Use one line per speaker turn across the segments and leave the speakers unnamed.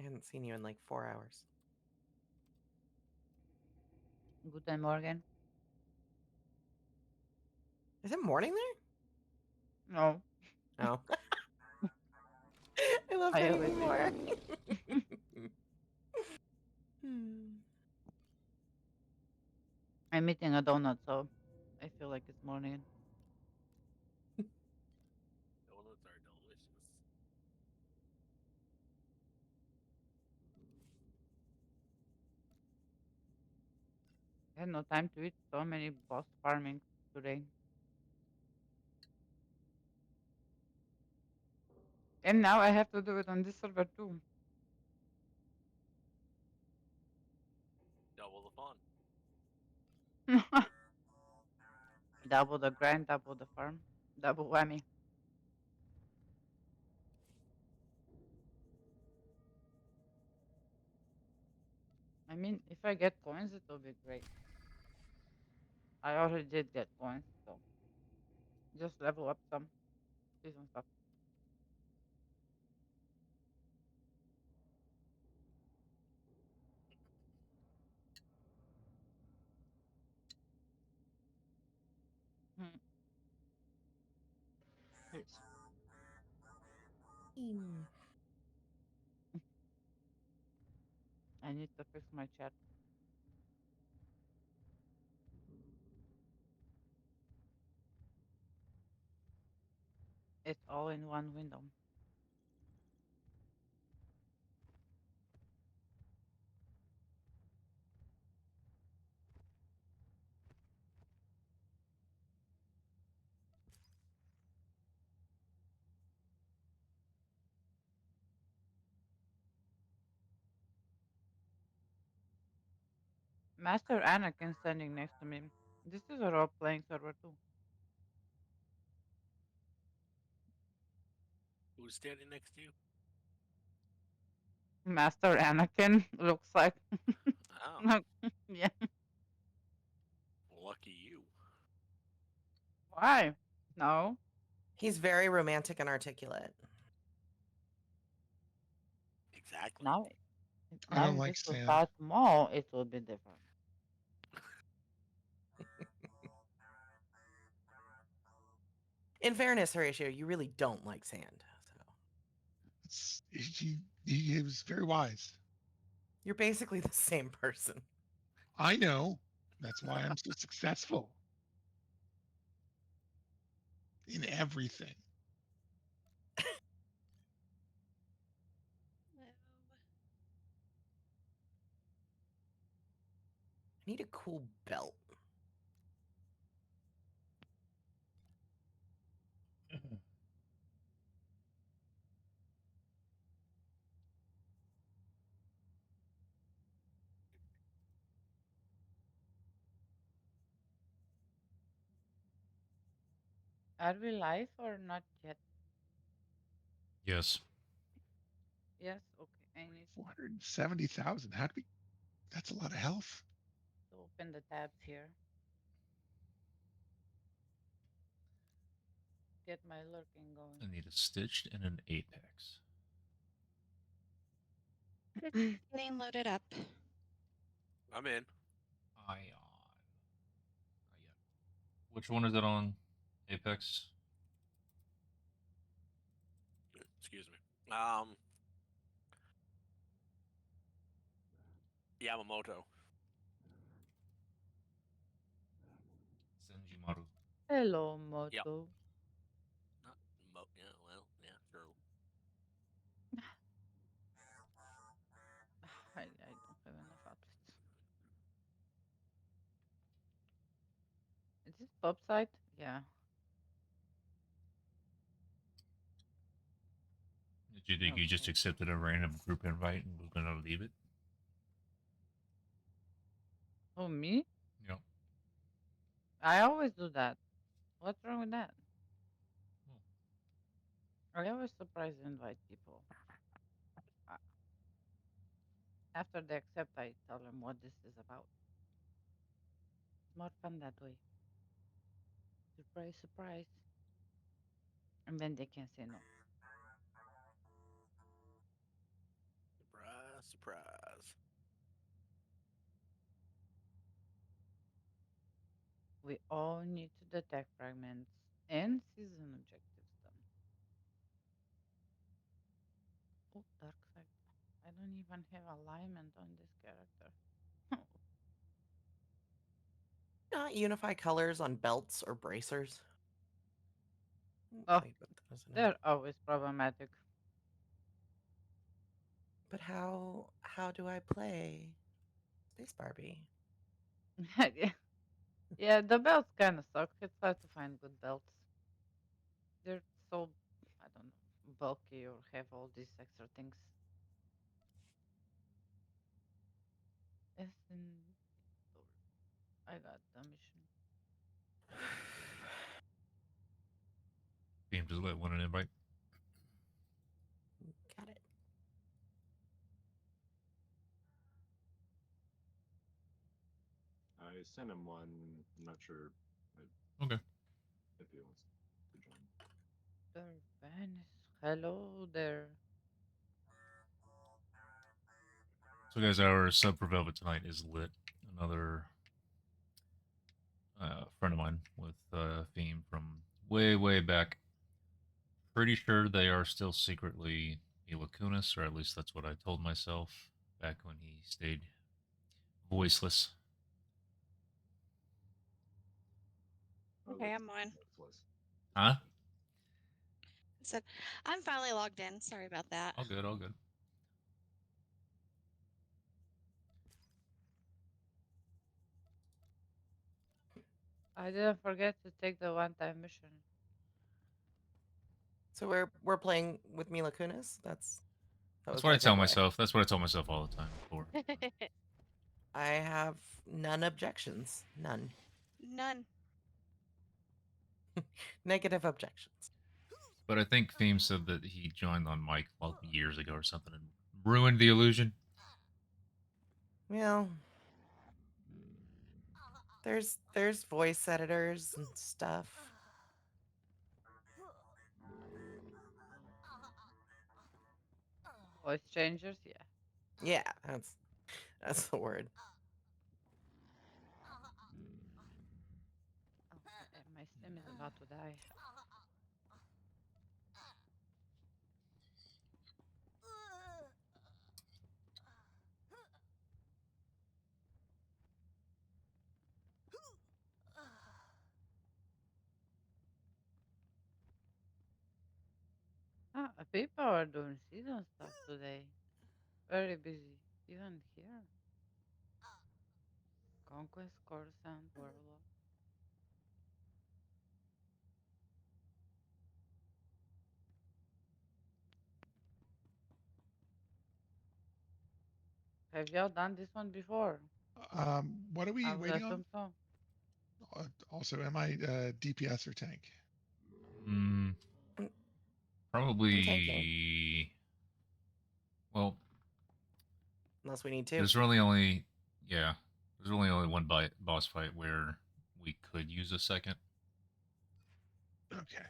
hadn't seen you in like 4 hours.
Guten Morgen.
Is it morning there?
No,
Oh. I love
I
that
always say
anymore.
morning. I'm eating a donut, so I feel like it's morning.
Donuts are delicious.
I had no time to eat so many boss farming today. And now I have to do it on this server too.
Double the fun.
Double the grind, double the farm, double whammy. I mean, if I get coins, it will be great. I already did get coins, so just level up some season stuff. Hmm. Yes. I need to fix my chat. It's all in one window. Master Anakin standing next to me. This is a role playing server too.
Who's standing next to you?
Master Anakin looks like.
Oh,
Yeah.
lucky you.
Why? No.
He's very romantic and articulate.
Exactly.
Now,
I don't
if
like
this will
sand.
start small, it will be different.
In fairness, Horatio, you really don't like sand. So
He was very wise.
you're basically the same person.
I know. That's why I'm so successful in everything.
I need a cool belt.
Are we live or not yet?
Yes.
Yes. Okay. I need
470,000. How do we? That's a lot of health.
to open the tabs here. Get my lurking
I
going.
need a stitched and an apex.
Getting loaded up.
I'm in.
Ion. Not yet. Which one is it on? Apex?
Excuse me. Yamamoto.
Senjimaru.
Hello, Moto.
Not yeah, well, yeah, true.
I don't have enough outfits. Is this pop site? Yeah.
Did you think you just
Okay.
accepted a random group invite and was going to leave it?
Oh, me?
Yep.
I always do that. What's wrong with that?
Oh.
I always surprise invite people. Uh, After they accept, I tell them what this is about. It's more fun that way. Surprise, surprise. And then they can say no.
Surprise.
We all need to detect fragments and season objectives done. Oh, dark side. I don't even have alignment on this character.
Not unify colors on belts or bracers.
Oh,
Think about that as an
they're always problematic.
But how do I play Space Barbie?
Yeah, the belts kind of suck. It's hard to find good belts. They're so, I don't know, bulky or have all these extra things. Yes, I got the mission.
Beam just let one an invite.
Got it.
I sent him one. I'm not sure
Okay.
if he wants to join.
Venice. Hello there.
So, guys, our sub for Velvet tonight is lit. Another friend of mine with theme from way back. Pretty sure they are still secretly Mila Kunis, or at least that's what I told myself back when he stayed voiceless.
Okay, I'm on.
Huh?
I said, I'm finally logged in. Sorry about that.
All good, all good.
I didn't forget to take the one-time mission.
So we're playing with Mila Kunis. That
That's
was
what
my
I tell
takeaway.
myself. That's what I tell myself all the time before.
I have none objections. None.
None.
Negative objections.
But I think Theme said that he joined on mic like years ago or something and ruined the illusion.
Well, there's voice editors and stuff.
Voice changers, yeah.
Yeah, that's the word.
Oh, my sim is about to die. Ah, people are doing season stuff today. Very busy. Even here. Conquest, Coruscant, Warlock. Have y'all done this one before?
What are
I
we
would
waiting on?
assume so.
Also, am I DPS or tank?
Mm,
I'm tanking,
probably. Well,
unless we need to.
there's really only. Yeah. There's really only one boss fight where we could use a second.
Okay.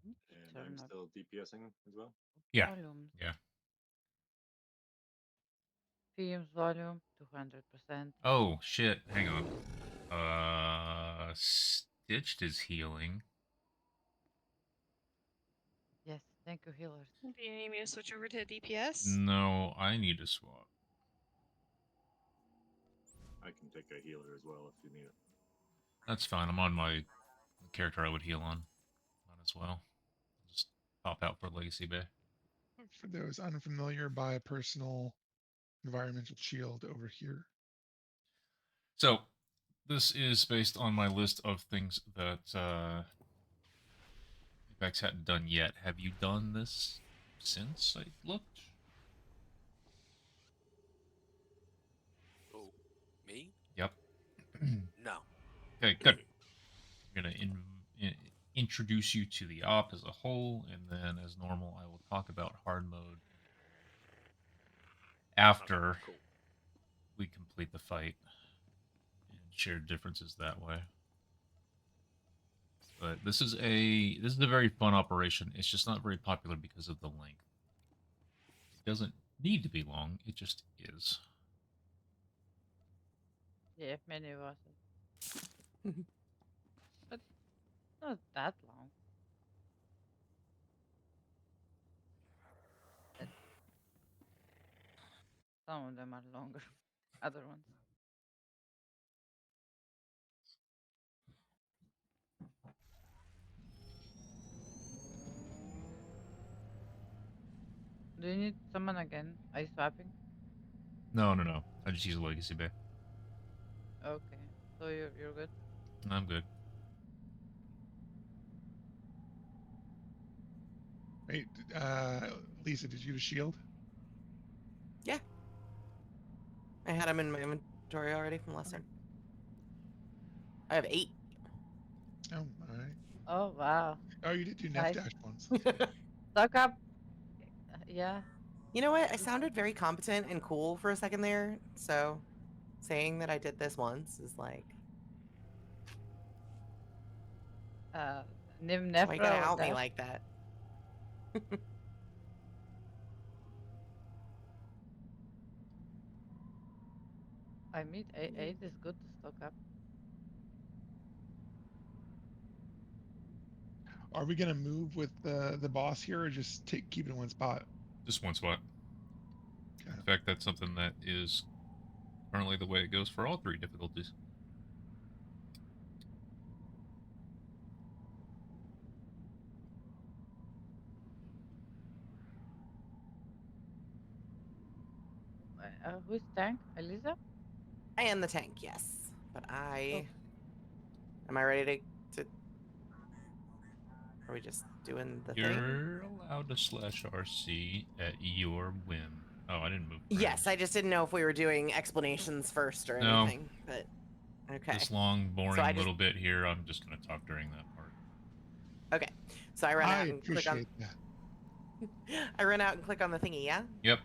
And
Turn
I'm
up
still DPSing as well.
Yeah.
volumes.
Yeah.
Themes volume 200%.
Oh, shit. Hang on. Stitched is healing.
Yes, thank you, healers.
Do you need me to switch over to DPS?
No, I need to swap.
I can take a healer as well if you need it.
That's fine. I'm on my character I would heal on. Might as well. Just pop out for Legacy Bay.
For those unfamiliar, buy a personal environmental shield over here.
So, this is based on my list of things that Apex hadn't done yet. Have you done this since I looked?
Oh, me?
Yep.
No.
Okay, good. I'm going to introduce you to the op as a whole, and then, as normal, I will talk about hard mode after
Okay, cool.
we complete the fight and share differences that way. But But this is a very fun operation. It's just not very popular because of the length. It doesn't need to be long. It just is.
Yeah, many bosses. But not that long. Uh, Some of them are longer. Other ones. Do you need summon again? Are you swapping?
No, no, no. I just use a legacy bay.
Okay. So you're good?
I'm good.
Wait, Lisa, did you use shield?
Yeah. I had them in my inventory already from last time. I have 8.
Oh, all right.
Oh wow.
Oh, you did do Nef
Nice.
Dash once.
Stock up. Yeah.
You know what? I sounded very competent and cool for a second there. So saying that I did this once is like,
Uh, Nim
why you gotta
Nefra
out me
dash.
like that?
I mean, 8 is good to stock up.
Are we gonna move with the boss here, or just keep it in one spot?
Just one spot.
Okay.
In fact, that's something that is currently the way it goes for all 3 difficulties.
Who's tank? Elisa?
I am the tank, yes. But
Oh.
am I ready to are we just doing the thing?
You're allowed to slash RC at your whim. Oh, I didn't move.
Yes, I just didn't know if we were doing explanations first or
No.
anything. But okay.
This long, boring
I just-
little bit here, I'm just going to talk during that part.
Okay. So I run
I
out and click on
appreciate that.
I run out and click on the thingy, yeah?
Yep.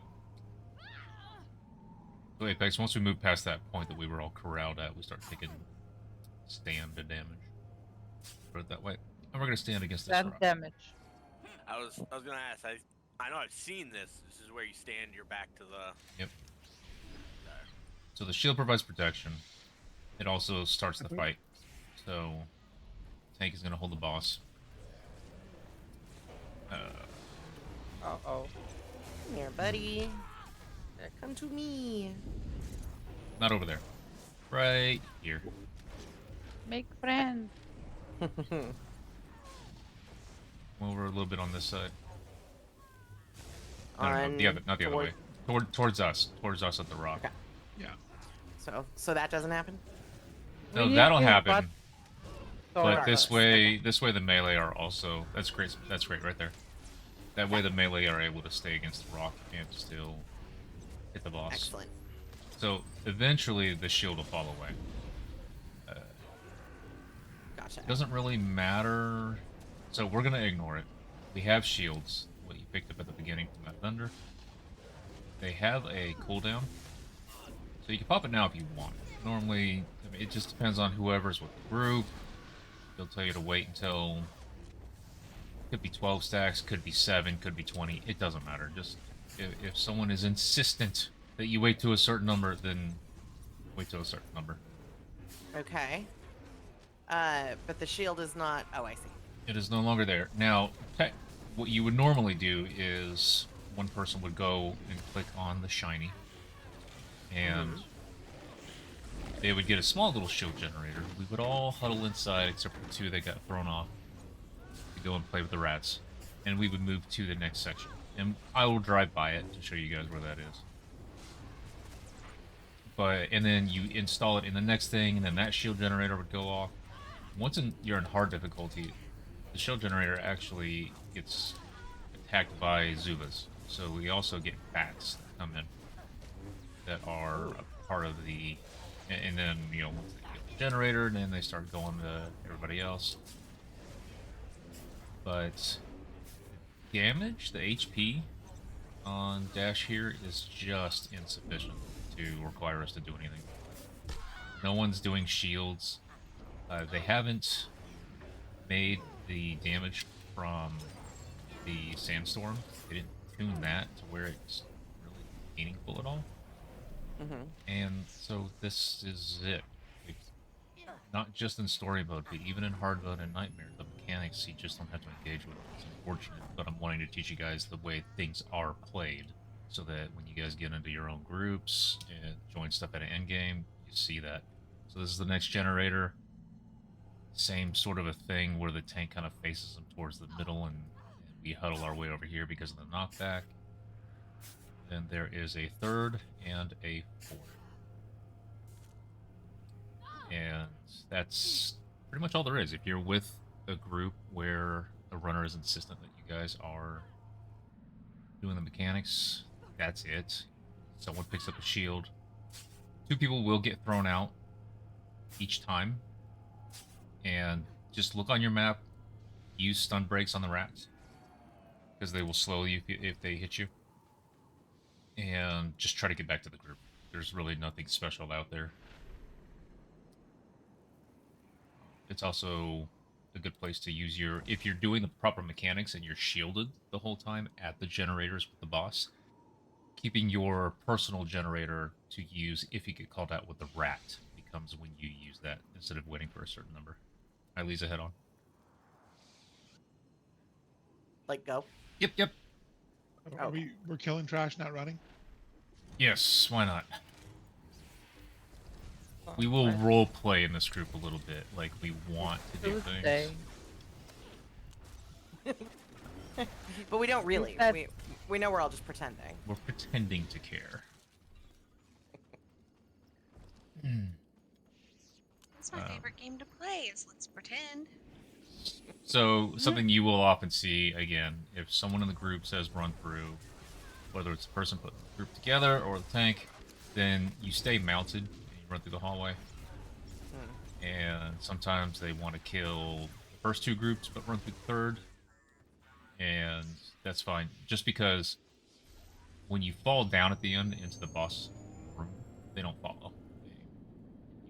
So Apex, once we move past that point that we were all corralled at, we start taking stand damage. Put it that way. And we're going to stand against this
Stand
rock.
damage.
I was gonna ask. I know I've seen this. This is where you stand your back to the.
Yep. So the shield provides protection. It also starts the fight. So tank is going to hold the boss.
Uh-oh.
Come here, buddy. Come to me.
Not over there. Right here.
Make friends.
Over a little bit on this side. No,
On
the other, not the other way. Towards us at the rock.
Okay.
Yeah.
So that doesn't happen?
We
No,
need
that'll
to
happen.
butt
But
sword.
this way the melee are also. That's great. That's great right there. That way the melee are able to stay against the rock and still hit the boss.
Excellent.
So eventually the shield will fall away.
Gotcha.
It doesn't really matter. So we're gonna ignore it. We have shields. What you picked up at the beginning from that thunder. They have a cooldown. So you can pop it now if you want. Normally, I mean, it just depends on whoever's with the group. They'll tell you to wait until... Could be 12 stacks, could be 7, could be 20. It doesn't matter. Just if someone is insistent that you wait to a certain number, then wait to a certain number.
Okay. But the shield is not... Oh, I see.
It is no longer there. Now, what you would normally do is one person would go and click on the shiny, and they would get a small little shield generator. We would all huddle inside except for the 2 that got thrown off to go and play with the rats, and we would move to the next section. And I will drive by it to show you guys where that is. And then you install it in the next thing, and then that shield generator would go off. Once you're in hard difficulty, the shield generator actually gets attacked by Zubas. So we also get bats that come in that are a part of the... And then, you know, once they get the generator, then they start going to everybody else. But damage, the HP on Dash here is just insufficient to require us to do anything. No one's doing shields. They haven't made the damage from the sandstorm. They didn't tune that to where it's really meaningful at all.
Mm-hmm.
And so this is it. Like, not just in story mode, but even in hard mode and nightmare, the mechanics you just don't have to engage with. It's unfortunate, but I'm wanting to teach you guys the way things are played, so that when you guys get into your own groups and join stuff at an endgame, you see that. So this is the next generator. Same sort of a thing where the tank kind of faces them towards the middle, and we huddle our way over here because of the knockback. Then there is a third and a fourth. And that's pretty much all there is. If you're with a group where the runner is insistent that you guys are doing the mechanics, that's it. Someone picks up a shield. 2 people will get thrown out each time. And just look on your map. Use stun breaks on the rats, because they will slow you if they hit you. And just try to get back to the group. There's really nothing special out there. It's also a good place to use your... If you're doing the proper mechanics and you're shielded the whole time at the generators with the boss, keeping your personal generator to use if you get called out with the rat becomes when you use that instead of waiting for a certain number. All right, Lisa, head on.
Like, go.
Yep.
Are we're killing trash, not running?
Yes, why not? We will role play in this group a little bit, like we want to do
Tuesday.
things.
But we don't really.
That-
We know we're all just pretending.
We're pretending to care.
That's my favorite game to play. Is Let's Pretend.
So, something you will often see, again, if someone in the group says run through, whether it's the person putting the group together or the tank, then you stay mounted and you run through the hallway. And sometimes they want to kill the first 2 groups but run through the third. And that's fine. Just because when you fall down at the end into the boss room, they don't follow.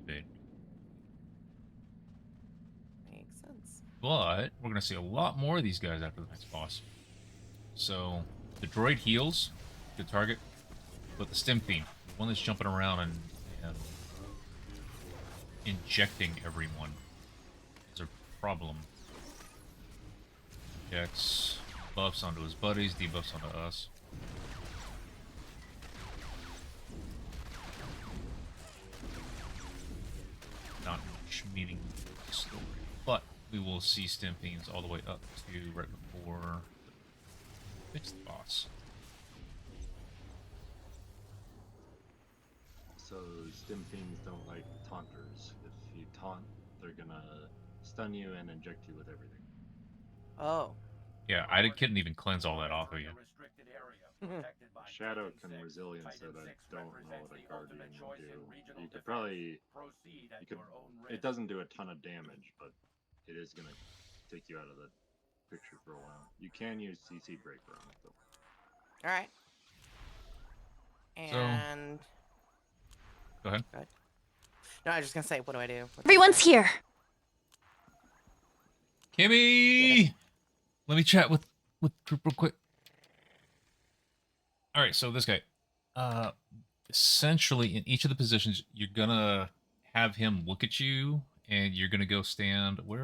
They evade.
Makes sense.
But we're going to see a lot more of these guys after the next boss. So, the droid heals, good target. But the stim fiend, the one that's jumping around and injecting everyone, is a problem. Injects buffs onto his buddies, debuffs onto us. Not much meaning to the story. But we will see stim fiends all the way up to right before the 6th boss.
So stim fiends don't like taunters. If you taunt, they're gonna stun you and inject you with everything.
Oh.
Yeah, I couldn't even cleanse all that off of you.
Shadow can resilience it. I don't know what a guardian will do. You could probably, it doesn't do a ton of damage, but it is gonna take you out of the picture for a while. You can use CC breaker on it though.
All right. And
Go ahead.
no, I was just gonna say, what do I do?
Everyone's here.
Kimmy! Let me chat with group real quick. Alright, so this guy. Essentially, in each of the positions, you're gonna have him look at you, and you're gonna go stand... Why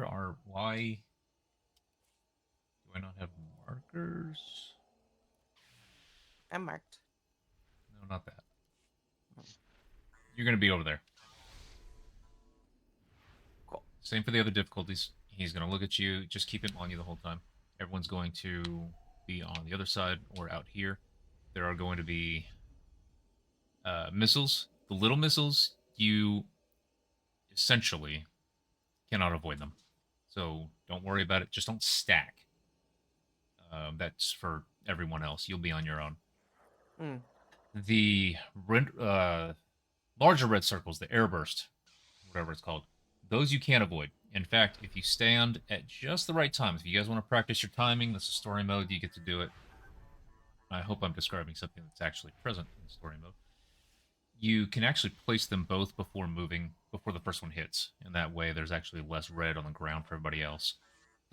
do I not have markers?
I'm marked.
No, not that. You're gonna be over there.
Cool.
Same for the other difficulties. He's gonna look at you. Just keep him on you the whole time. Everyone's going to be on the other side or out here. There are going to be missiles. The little missiles, you essentially cannot avoid them. So don't worry about it. Just don't stack. That's for everyone else. You'll be on your own.
Mm.
The larger red circles, the airburst, whatever it's called, those you can't avoid. In fact, if you stand at just the right time, if you guys want to practice your timing, this is story mode, you get to do it. I hope I'm describing something that's actually present in story mode. You can actually place them both before moving, before the first one hits. And that way there's actually less red on the ground for everybody else.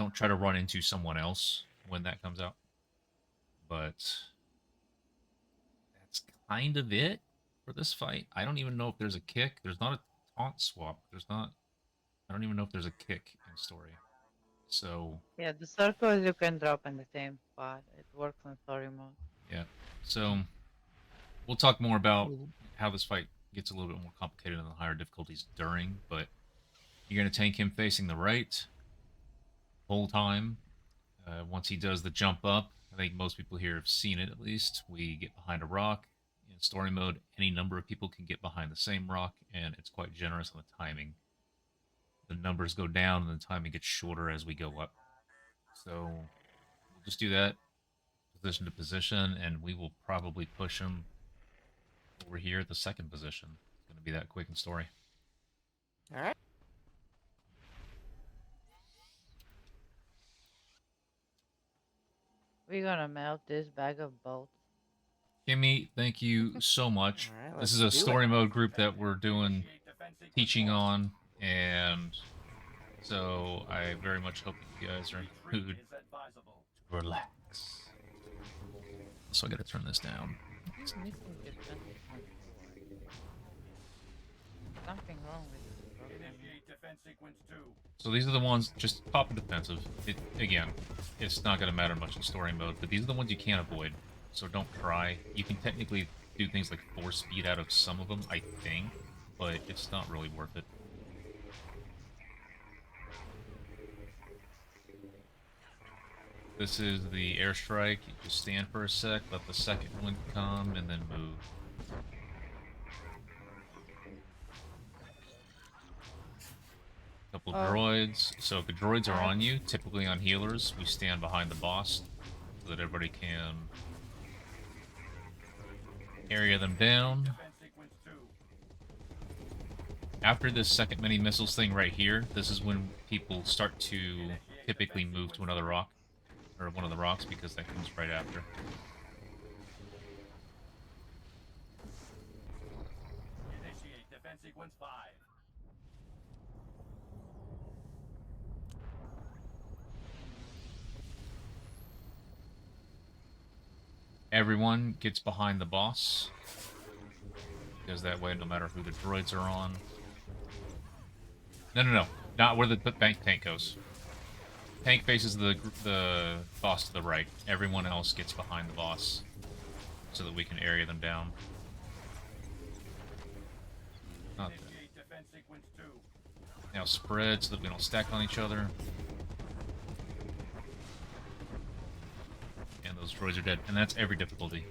don't try to run into someone else when that comes out. But that's kind of it for this fight. I don't even know if there's a kick. There's not a taunt swap. There's not. I don't even know if there's a kick in story. So
Yeah, the circles you can drop in the same spot. It works in story mode.
yeah. So we'll talk more about
Well,
how this fight gets a little bit more complicated in the higher difficulties during, but you're going to tank him facing the right whole time. Once he does the jump up, I think most people here have seen it at least. We get behind a rock. In story mode, any number of people can get behind the same rock, and it's quite generous on the timing. The numbers go down, and the timing gets shorter as we go up. So we'll just do that, position to position, and we will probably push him over here at the second position. It's going to be that quick in story.
All right.
We're gonna melt this bag of bolts.
Kimmy, thank you so much.
All right,
This
let's
is a
do
story
it.
mode group that we're doing teaching on, and so I very much hope that you guys are in the mood to relax. So I gotta turn this down.
Missing defensive ones too, something wrong with this program.
So these are the ones, just pop a defensive. Again, it's not gonna matter much in story mode, but these are the ones you can't avoid. So don't cry. You can technically do things like force speed out of some of them, I think, but it's not really worth it. This is the airstrike. You just stand for a sec, let the second one come, and then move. Couple droids. So if the droids are on you, typically on healers, we stand behind the boss so that everybody can area them down. After this second mini missiles thing right here, this is when people start to typically move to another rock, or one of the rocks, because that comes right after.
Initiate defense sequence 5.
Everyone gets behind the boss, because that way, no matter who the droids are on. No. Not where the bank tank goes. Tank faces the boss to the right. Everyone else gets behind the boss, so that we can area them down. Not that. Now spread so that we don't stack on each other. And those droids are dead. And that's every difficulty.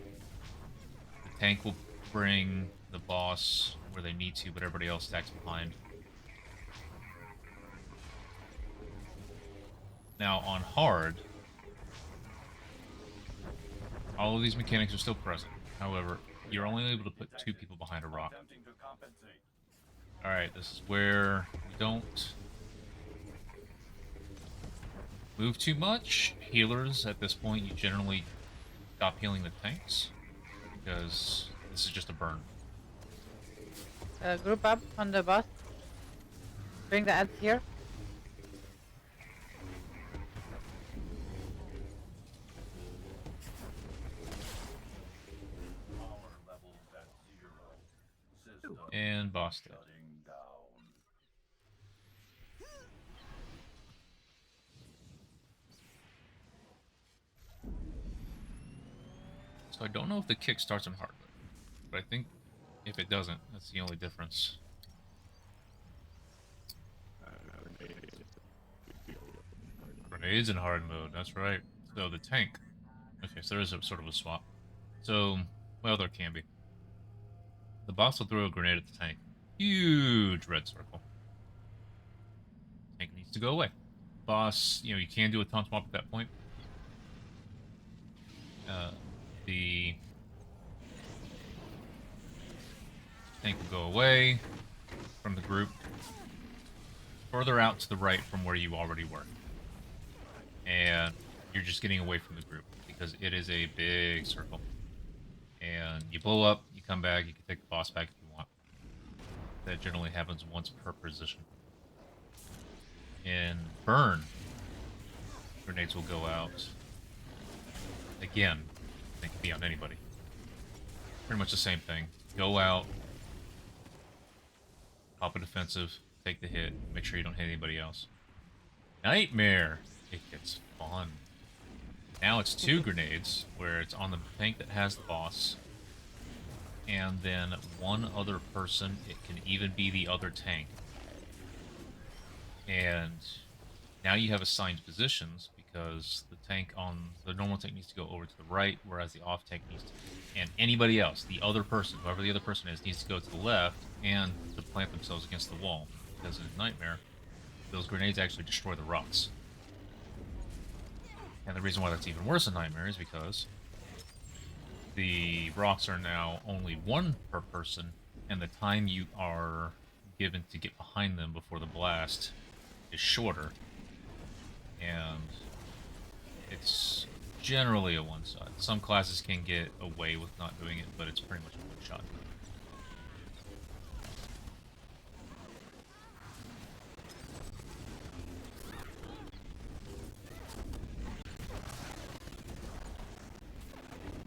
The tank will bring the boss where they need to, but everybody else stacks behind. Now on hard, all of these mechanics are still present. However, you're only able to put 2 people behind a rock. Alright, this is where we don't move too much. Healers, at this point, you generally stop healing the tanks, because this is just a burn.
Group up on the bus. Bring the ads here.
And boss dead. So I don't know if the kick starts on hard mode, but I think if it doesn't, that's the only difference. Grenades in hard mode, that's right. So the tank. Okay, so there is a sort of a swap. So, well, there can be. The boss will throw a grenade at the tank. Huge red circle. Tank needs to go away. Boss, you can do a taunt swap at that point. The tank will go away from the group, further out to the right from where you already were. And you're just getting away from the group, because it is a big circle. And you blow up, you come back, you can take the boss back if you want. That generally happens once per position. In burn, grenades will go out. Again, they can be on anybody. Pretty much the same thing. Go out, pop a defensive, take the hit, make sure you don't hit anybody else. Nightmare! It gets fun. Now it's 2 grenades, where it's on the tank that has the boss, and then 1 other person. It can even be the other tank. And now you have assigned positions, because the normal tank needs to go over to the right, whereas the off tank needs to, and anybody else, the other person, whoever the other person is, needs to go to the left and to plant themselves against the wall. Because in Nightmare, those grenades actually destroy the rocks. And the reason why that's even worse in Nightmare is because the rocks are now only 1 per person, and the time you are given to get behind them before the blast is shorter. And it's generally a one-shot. Some classes can get away with not doing it, but it's pretty much a one-shot.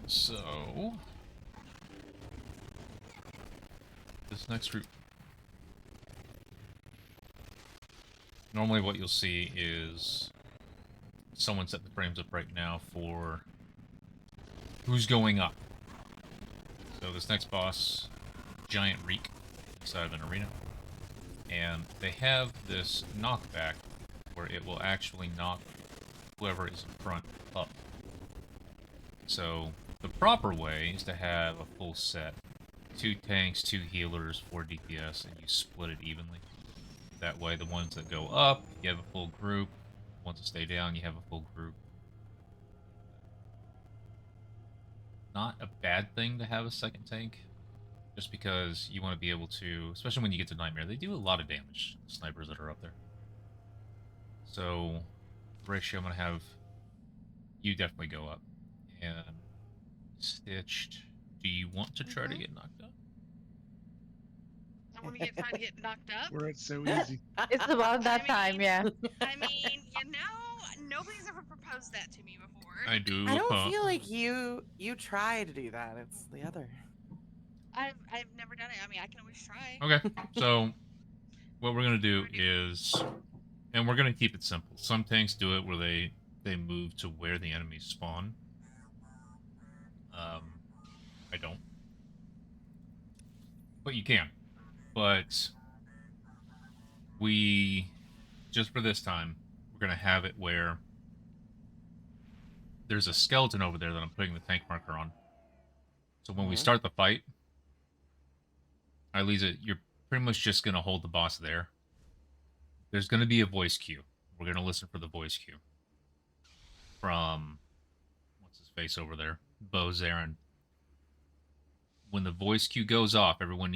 So, this next route. Normally what you'll see is someone set the frames up right now for who's going up. So this next boss, giant reek inside of an arena. And they have this knockback where it will actually knock whoever is in front up. So the proper way is to have a full set. 2 tanks, 2 healers, 4 DPS, and you split it evenly. That way the ones that go up, you have a full group. The ones that stay down, you have a full group. Not a bad thing to have a second tank. Just because you want to be able to, especially when you get to Nightmare, they do a lot of damage, the snipers that are up there. So, ratio, I'm going to have you definitely go up. And Stitched, do you want to try to get knocked up?
I want to try to get knocked up.
Where it's so easy.
It's about that
I
time,
mean-
yeah.
I mean, nobody's ever proposed that to me before.
I do.
I don't feel like you try to do that. It's the other.
I've never done it. I mean, I can always try.
Okay, so what we're going to do is, and we're going to keep it simple. Some tanks do it where they move to where the enemies spawn. I don't. But you can. But we, just for this time, we're going to have it where there's a skeleton over there that I'm putting the tank marker on. So when we start the fight, Lisa, you're pretty much just going to hold the boss there. There's going to be a voice cue. We're going to listen for the voice cue. From, what's his face over there? Bo Zarin. When the voice cue goes off, everyone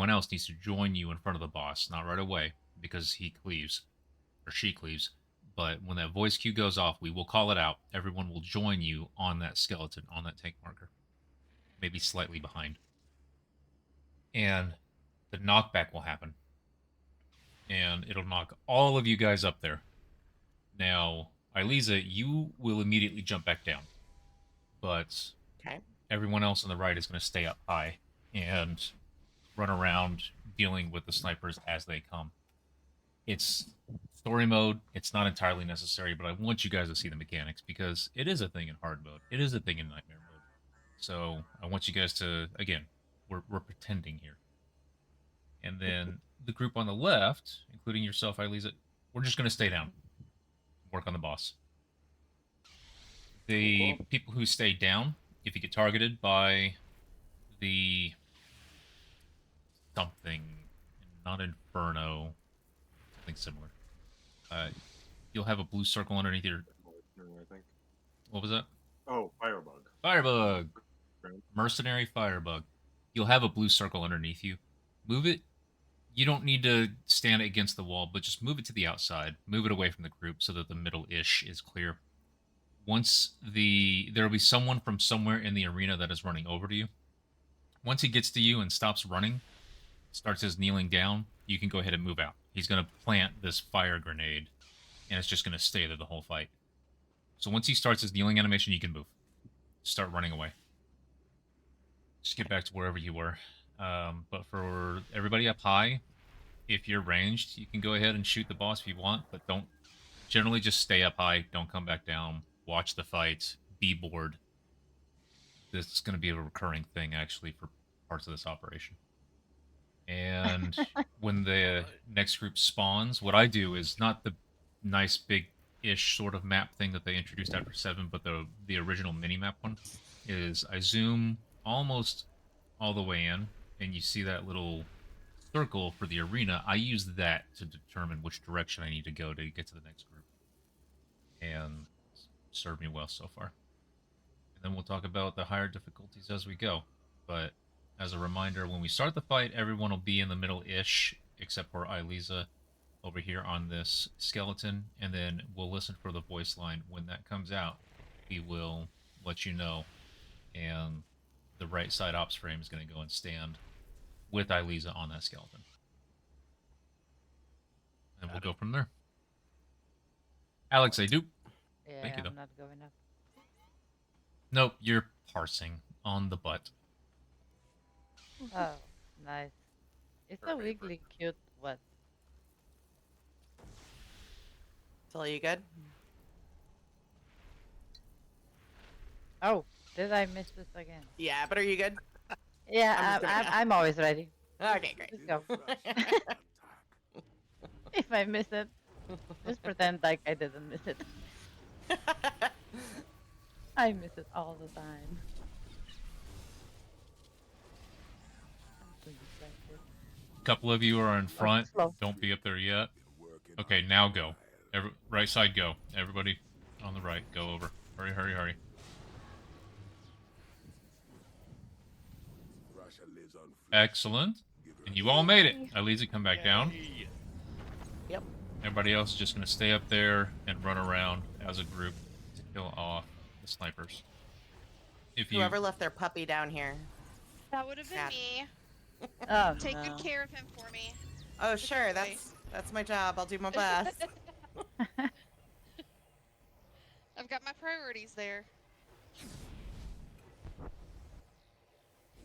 else needs to join you in front of the boss. Not right away, because he cleaves. Or she cleaves. But when that voice cue goes off, we will call it out. Everyone will join you on that skeleton, on that tank marker. Maybe slightly behind. And the knockback will happen. And it'll knock all of you guys up there. Now, Ilisa, you will immediately jump back down. But everyone else on the right is going to stay up high and run around dealing with the snipers as they come. It's story mode. It's not entirely necessary, but I want you guys to see the mechanics because it is a thing in hard mode. It is a thing in nightmare mode. So I want you guys to, again, we're pretending here. And then the group on the left, including yourself, Ilisa, we're just going to stay down. Work on the boss. The people who stay down, if you get targeted by the something, not Inferno, something similar, you'll have a blue circle underneath your...
I think.
What was that?
Oh, Firebug.
Firebug! Mercenary Firebug. You'll have a blue circle underneath you. Move it. You don't need to stand it against the wall, but just move it to the outside. Move it away from the group so that the middle-ish is clear. Once there'll be someone from somewhere in the arena that is running over to you. Once he gets to you and stops running, starts his kneeling down, you can go ahead and move out. He's going to plant this fire grenade, and it's just going to stay there the whole fight. So once he starts his kneeling animation, you can move. Start running away. Just get back to wherever you were. But for everybody up high, if you're ranged, you can go ahead and shoot the boss if you want, but don't. Generally, just stay up high. Don't come back down. Watch the fight. Be bored. This is going to be a recurring thing, actually, for parts of this operation. And when the next group spawns, what I do is not the nice big-ish sort of map thing that they introduced after 7, but the original mini-map one, is I zoom almost all the way in, and you see that little circle for the arena. I use that to determine which direction I need to go to get to the next group. And it's served me well so far. And then we'll talk about the higher difficulties as we go. But as a reminder, when we start the fight, everyone will be in the middle-ish, except for Ilisa over here on this skeleton, and then we'll listen for the voice line. When that comes out, we will let you know, and the right side ops frame is going to go and stand with Ilisa on that skeleton. And we'll go from there. Alex, I do.
Yeah,
Thank you, though.
I'm not going up.
Nope, you're parsing on the butt.
Oh, nice. It's a wiggly cute what?
Till you good?
Oh, did I miss this again?
Yeah, but are you good?
Yeah,
I'm just gonna go.
I'm always ready.
Okay, great.
Let's go. If I miss it, just pretend like I didn't miss it. I miss it all the time. I'm so distracted.
A couple of you are in front.
slow.
Don't be up there yet. Okay, now go. Right side, go. Everybody on the right, go over. Hurry, hurry, hurry. Excellent. And you all made it. Elisa, come back down.
Yep.
Everybody else is just going to stay up there and run around as a group to kill off the snipers. If you
Whoever left their puppy down here.
That would have been
Cat.
me.
Oh,
Take
no.
good care of him for me.
Oh, sure.
Exactly.
That's my job. I'll do my best.
I've got my priorities there.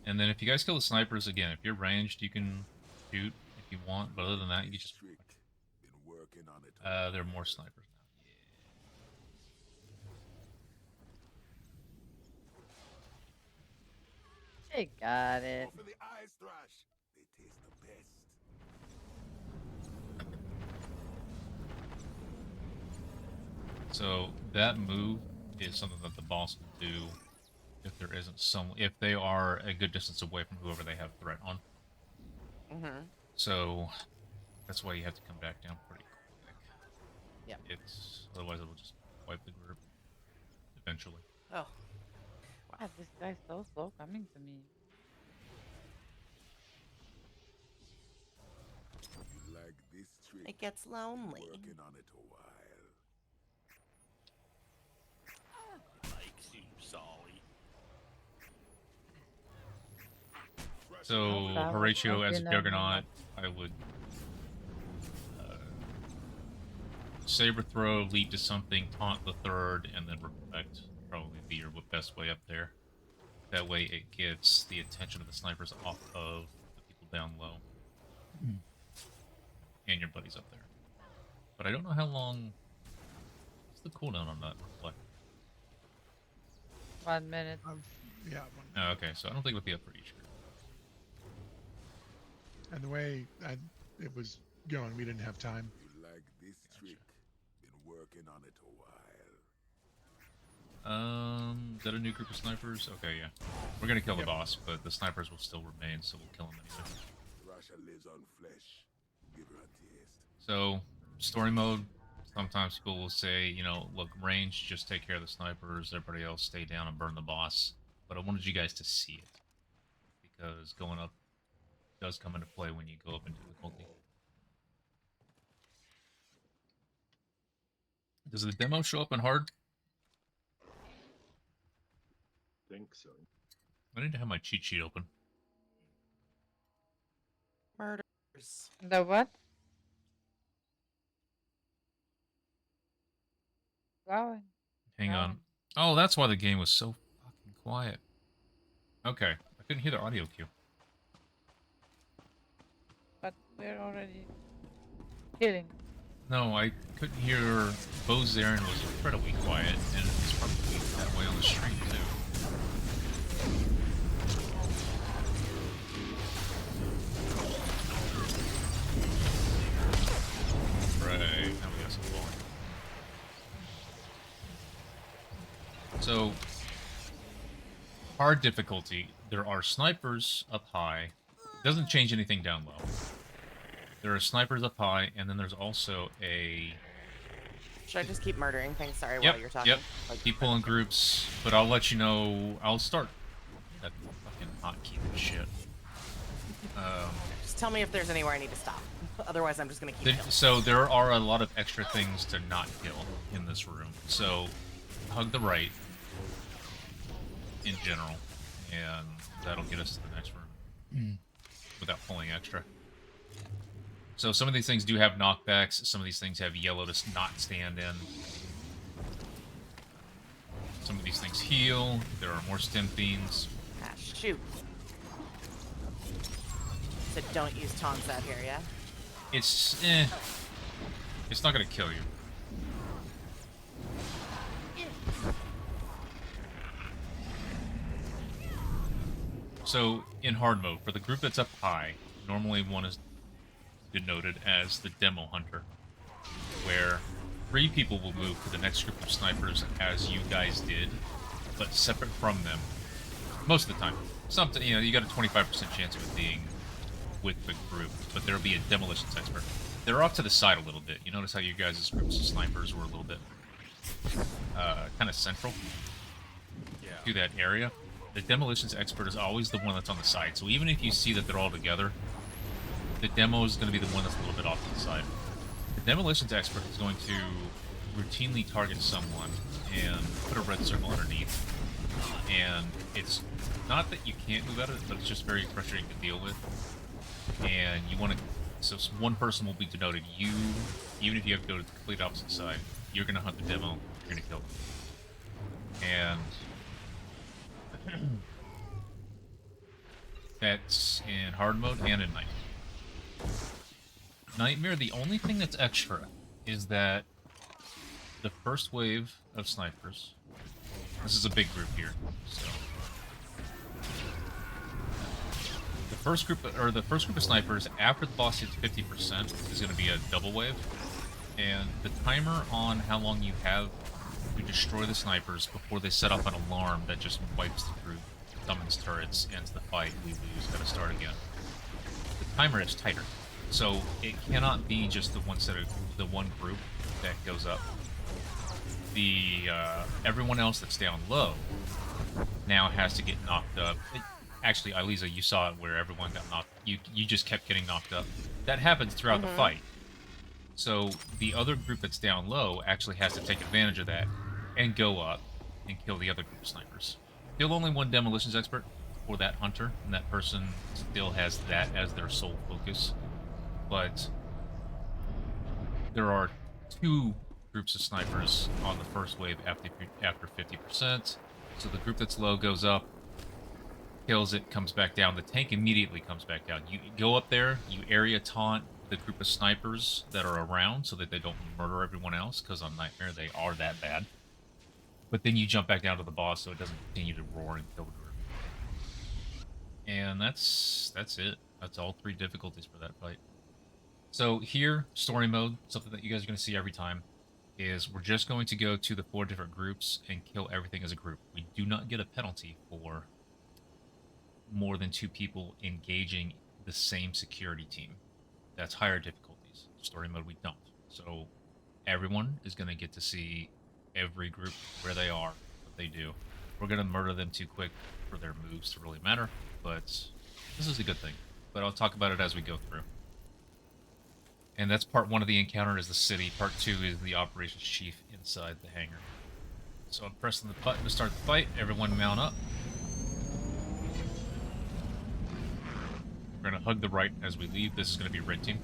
And then if you guys kill the snipers, again, if you're ranged, you can shoot if you want, but other than that, you just... there are more snipers now.
They got it.
So that move is something that the boss will do if there isn't if they are a good distance away from whoever they have threat on.
Mm-hmm.
So that's why you have to come back down pretty quick.
Yep.
Otherwise it will just wipe the group eventually.
Oh.
God, this guy's so slow coming to me.
It gets lonely.
Likes you, Solly.
So
that was
Horatio as a
something I
Juggernaut, I would saber throw, leap to something, taunt the third, and then reflect. Probably be your best way up there. That way it gets the attention of the snipers off of the people down low. And your buddies up there. But I don't know how long... What's the cooldown on that reflect?
1 minute.
Yeah.
Oh, okay, so I don't think it would be up for each group.
And the way it was going, we didn't have time.
Is that a new group of snipers? Okay, yeah. We're gonna kill the
Yep.
boss, but the snipers will still remain, so we'll kill them anyway. So, story mode, sometimes people will say, you know, look, range, just take care of the snipers, everybody else stay down and burn the boss. But I wanted you guys to see it, because going up does come into play when you go up in difficulty. Does the demo show up in hard?
Think so.
I need to have my cheat sheet open.
Murders.
The what? Going.
Hang
Oh.
on. Oh, that's why the game was so fucking quiet. Okay, I couldn't hear the audio cue.
But we're already killing.
No, I couldn't hear. Bo's Aaron was incredibly quiet, and it's probably that way on the stream too. Right, now we got some volume. So, hard difficulty. There are snipers up high. Doesn't change anything down low. There are snipers up high, and then there's also a...
Should I just keep murdering things? Sorry,
Yep,
while you're talking.
yep.
Like,
People in groups, but I'll let you know. I'll start that fucking hotkey shit.
Just tell me if there's anywhere I need to stop. Otherwise, I'm just gonna keep killing.
So there are a lot of extra things to not kill in this room. So hug the right in general, and that'll get us to the next room without pulling extra. So some of these things do have knockbacks. Some of these things have yellow to not stand in. Some of these things heal. There are more stim fiends.
Ah, shoot. So don't use taunts out here, yeah?
It's It's not gonna kill you. So in hard mode, for the group that's up high, normally one is denoted as the demo hunter, where 3 people will move to the next group of snipers as you guys did, but separate from them. Most of the time. Something, you know, you got a 25% chance of it being with the group, but there'll be a demolitions expert. They're off to the side a little bit. You notice how you guys' groups of snipers were a little bit kind of central to that area. The demolitions expert is always the one that's on the side. So even if you see that they're all together, the demo is going to be the one that's a little bit off to the side. The demolitions expert is going to routinely target someone and put a red circle underneath. And it's not that you can't move out of it, but it's just very frustrating to deal with. And you want to... So one person will be denoted. You, even if you have to go to the complete opposite side, you're going to hunt the demo. You're going to kill them. And... that's in hard mode and in night. Nightmare, the only thing that's extra is that the first wave of snipers... This is a big group here, so... The first group of snipers, after the boss hits 50%, is going to be a double wave. And the timer on how long you have to destroy the snipers before they set off an alarm that just wipes the group, summons turrets, ends the fight, we lose, gotta start again. The timer is tighter. So it cannot be just the one group that goes up. The everyone else that's down low now has to get knocked up. Actually, Eliza, you saw it where everyone got knocked. You just kept getting knocked up. That happens throughout the fight. So the other group that's down low actually has to take advantage of that and go up and kill the other group of snipers. Still only one demolitions expert for that hunter, and that person still has that as their sole focus. But there are 2 groups of snipers on the first wave after 50%. So the group that's low goes up, kills it, comes back down. The tank immediately comes back down. You go up there, you area taunt the group of snipers that are around so that they don't murder everyone else, because on Nightmare they are that bad. But then you jump back down to the boss so it doesn't continue to roar and kill the group. And that's it. That's all 3 difficulties for that fight. So here, story mode, something that you guys are going to see every time, is we're just going to go to the 4 different groups and kill everything as a group. We do not get a penalty for more than 2 people engaging the same security team. That's higher difficulties. Story mode, we don't. So everyone is going to get to see every group, where they are, what they do. We're going to murder them too quick for their moves to really matter, but this is a good thing. But I'll talk about it as we go through. And that's part 1 of the encounter, is the city. Part 2 is the operations chief inside the hangar. So I'm pressing the button to start the fight. Everyone mount up. We're going to hug the right as we leave. This is going to be red team.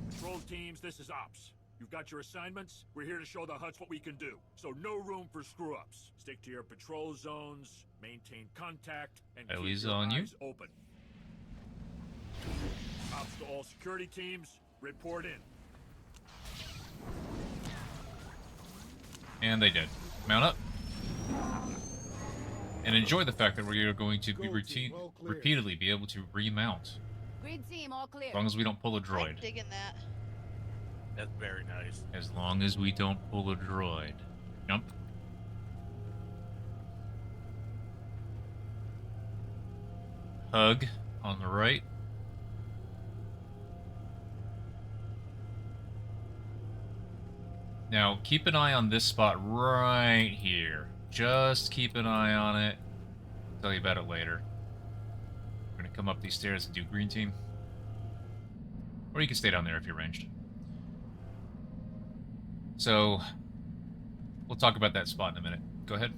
Control teams, this is Ops. You've got your assignments. We're here to show the Huts what we can do. So no room for screw-ups. Stick to your patrol zones, maintain contact, and keep
Ellie's
your
on you.
eyes open. Ops to all security teams, report in.
And they did. Mount up. And enjoy the fact that we are going to be repeatedly be able to remount.
Green team, all clear.
As long as we don't pull a
I'm
droid.
digging that.
That's very nice.
As long as we don't pull a droid. Jump. Hug on the right. Now, keep an eye on this spot right here. Just keep an eye on it. I'll tell you about it later. We're going to come up these stairs and do green team. Or you can stay down there if you're ranged. So, we'll talk about that spot in a minute. Go ahead.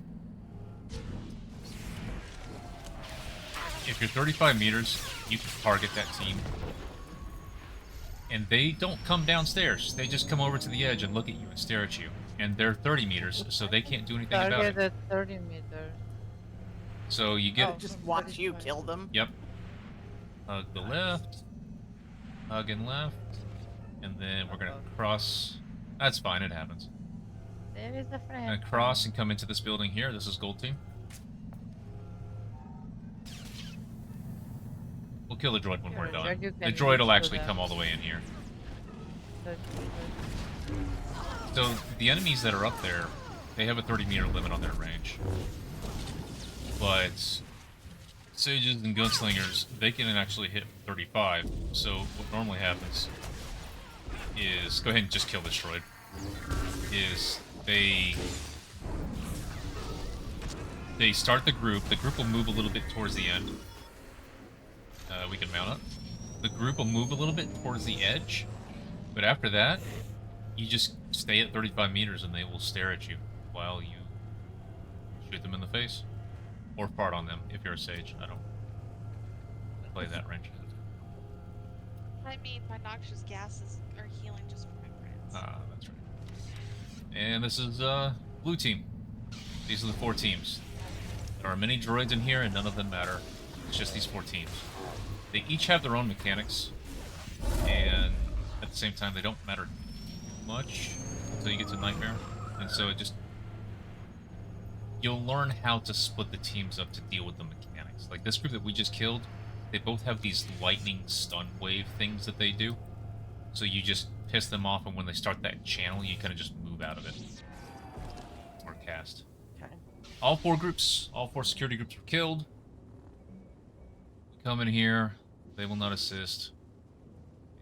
If you're 35 meters, you can target that team. And they don't come downstairs. They just come over to the edge and look at you and stare at you. And they're 30 meters, so they can't do anything about it.
Target at 30 meters.
So you get...
Just watch you kill them.
Yep. Hug the left. Hug and left. And then we're gonna cross... That's fine, it happens.
There is a friend.
Gonna cross and come into this building here. This is gold team. We'll kill the droid when we're done. The droid will actually come all the way in here. So the enemies that are up there, they have a 30-meter limit on their range. But sages and gunslingers, they can actually hit 35. So what normally happens is, go ahead and just kill this droid, is they start the group will move a little bit towards the end. We can mount up. The group will move a little bit towards the edge, but after that, you just stay at 35 meters and they will stare at you while you shoot them in the face. Or fart on them if you're a sage. I don't play that range.
I mean, my noxious gases are healing just for my friends.
Ah, that's right. And this is blue team. These are the 4 teams. There are many droids in here and none of them matter. It's just these 4 teams. They each have their own mechanics, and at the same time they don't matter much until you get to Nightmare. And so it just... You'll learn how to split the teams up to deal with the mechanics. Like this group that we just killed, they both have these lightning stun wave things that they do. So you just piss them off, and when they start that channel, you kind of just move out of it. Or cast.
Okay.
All 4 groups, all 4 security groups were killed. We come in here, they will not assist.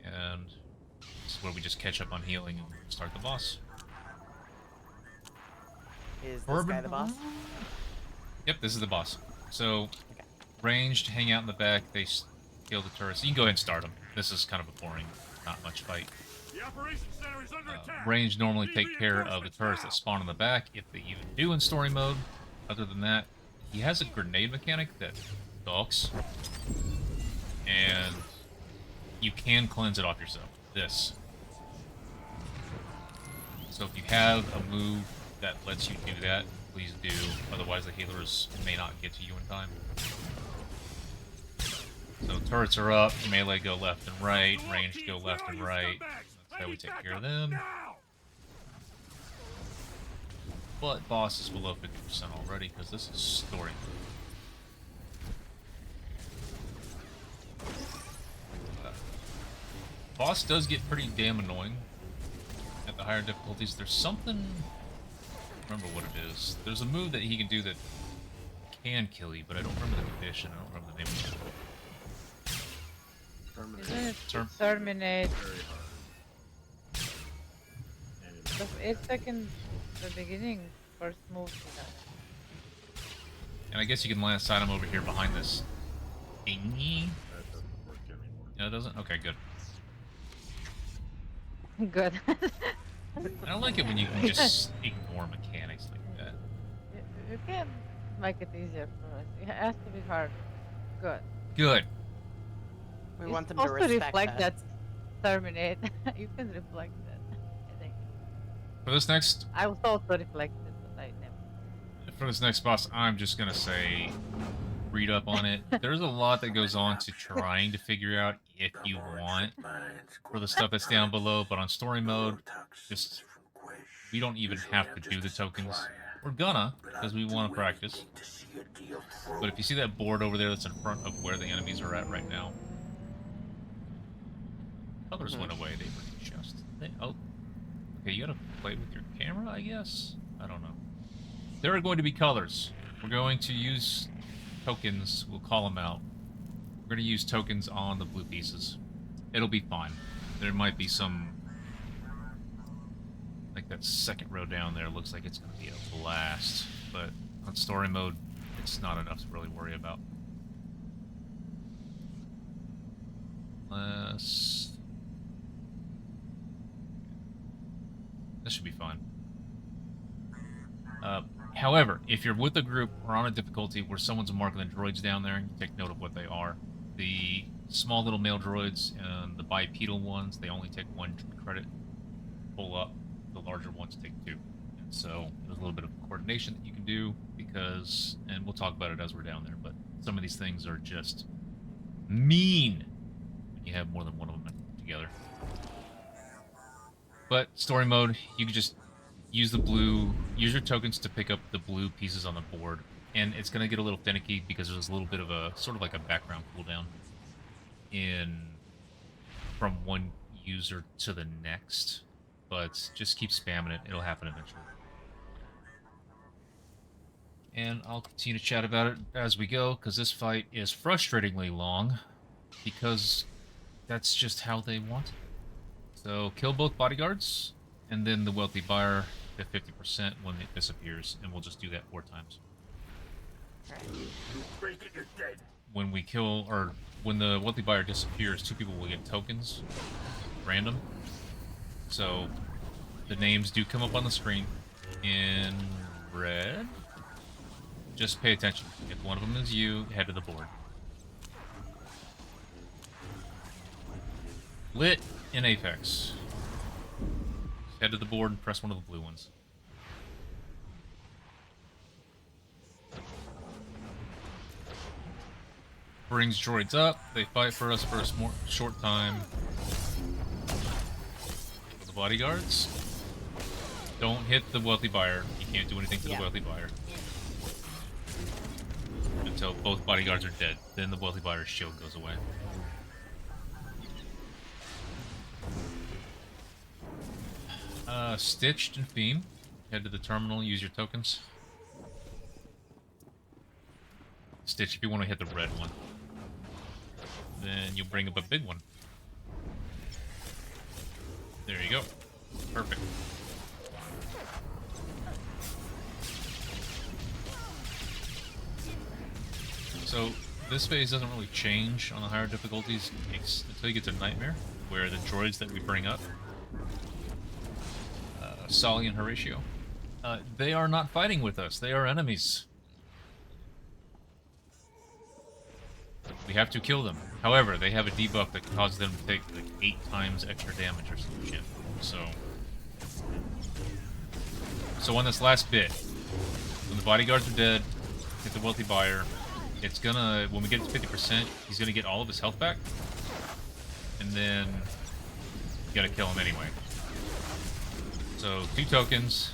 And this is where we just catch up on healing and start the boss.
Is this guy the boss?
Yep, this is the boss. So,
Okay.
ranged, hang out in the back, they kill the turrets. You can go ahead and start them. This is kind of a boring, not much fight.
The operations center is under attack.
Ranged normally take care of the turrets that spawn in the back, if they even do in story mode. Other than that, he has a grenade mechanic that docks. And you can cleanse it off yourself. This. So if you have a move that lets you do that, please do. Otherwise the healers may not get to you in time. So turrets are up, melee go left and right, ranged go left and right. That's how we take care of them. But boss is below 50% already, because this is story. Boss does get pretty damn annoying at the higher difficulties. There's something... I don't remember what it is. There's a move that he can do that can kill you, but I don't remember the condition. I don't remember the name of it.
Isn't it
Term-
terminate?
Very hard. And it's
Because it's like in the beginning, first move to that.
And I guess you can land sight him over here behind this thingy.
that doesn't work anymore.
No, it doesn't? Okay, good.
Good.
I don't like it when you can just ignore mechanics like that.
You can make it easier for us. It has to be hard. Good.
Good.
We
You're
want them to
supposed to
respect
reflect
us.
that terminate. You can reflect that, I think.
For this next
I was also reflected, but I never.
for this next boss, I'm just gonna say read up on it. There's a lot that goes on to trying to figure out if you want for the stuff that's down below, but on story mode, just we don't even have to do the tokens. We're gonna, because we want to practice. But if you see that board over there that's in front of where the enemies are at right now, colors went away. They were just... oh, okay, you gotta play with your camera, I guess? I don't know. There are going to be colors. We're going to use tokens. We'll call them out. We're going to use tokens on the blue pieces. It'll be fine. There might be some... like that second row down there looks like it's going to be a blast. But on story mode, it's not enough to really worry about. This should be fine. However, if you're with a group or on a difficulty where someone's marking the droids down there, you take note of what they are. The small little male droids and the bipedal ones, they only take 1 credit. Pull up. The larger ones take 2. And so there's a little bit of coordination that you can do because, and we'll talk about it as we're down there, but some of these things are just mean when you have more than one of them together. But story mode, you can just use use your tokens to pick up the blue pieces on the board. And it's going to get a little finicky because there's a little bit of a, sort of like a background cooldown from one user to the next. But just keep spamming it, it'll happen eventually. And I'll continue to chat about it as we go, because this fight is frustratingly long, because that's just how they want it. So kill both bodyguards, and then the wealthy buyer at 50% when it disappears, and we'll just do that 4 times. When we kill, or when the wealthy buyer disappears, 2 people will get tokens, random. So the names do come up on the screen in red. Just pay attention. If one of them is you, head to the board. Lit in Apex. Head to the board and press one of the blue ones. Brings droids up. They fight for us for a short time. For the bodyguards. Don't hit the wealthy buyer. You can't do anything to the wealthy buyer. Until both bodyguards are dead. Then the wealthy buyer's shield goes away. Stitched and Theme. Head to the terminal, use your tokens. Stitch if you want to hit the red one. Then you'll bring up a big one. There you go. Perfect. So, this phase doesn't really change on the higher difficulties until you get to Nightmare, where the droids that we bring up, Sally and Horatio, they are not fighting with us. They are enemies. We have to kill them. However, they have a debuff that causes them to take like 8 times extra damage or some shit. So on this last bit, when the bodyguards are dead, hit the wealthy buyer, it's gonna, when we get to 50%, he's gonna get all of his health back. And then you gotta kill him anyway. So 2 tokens.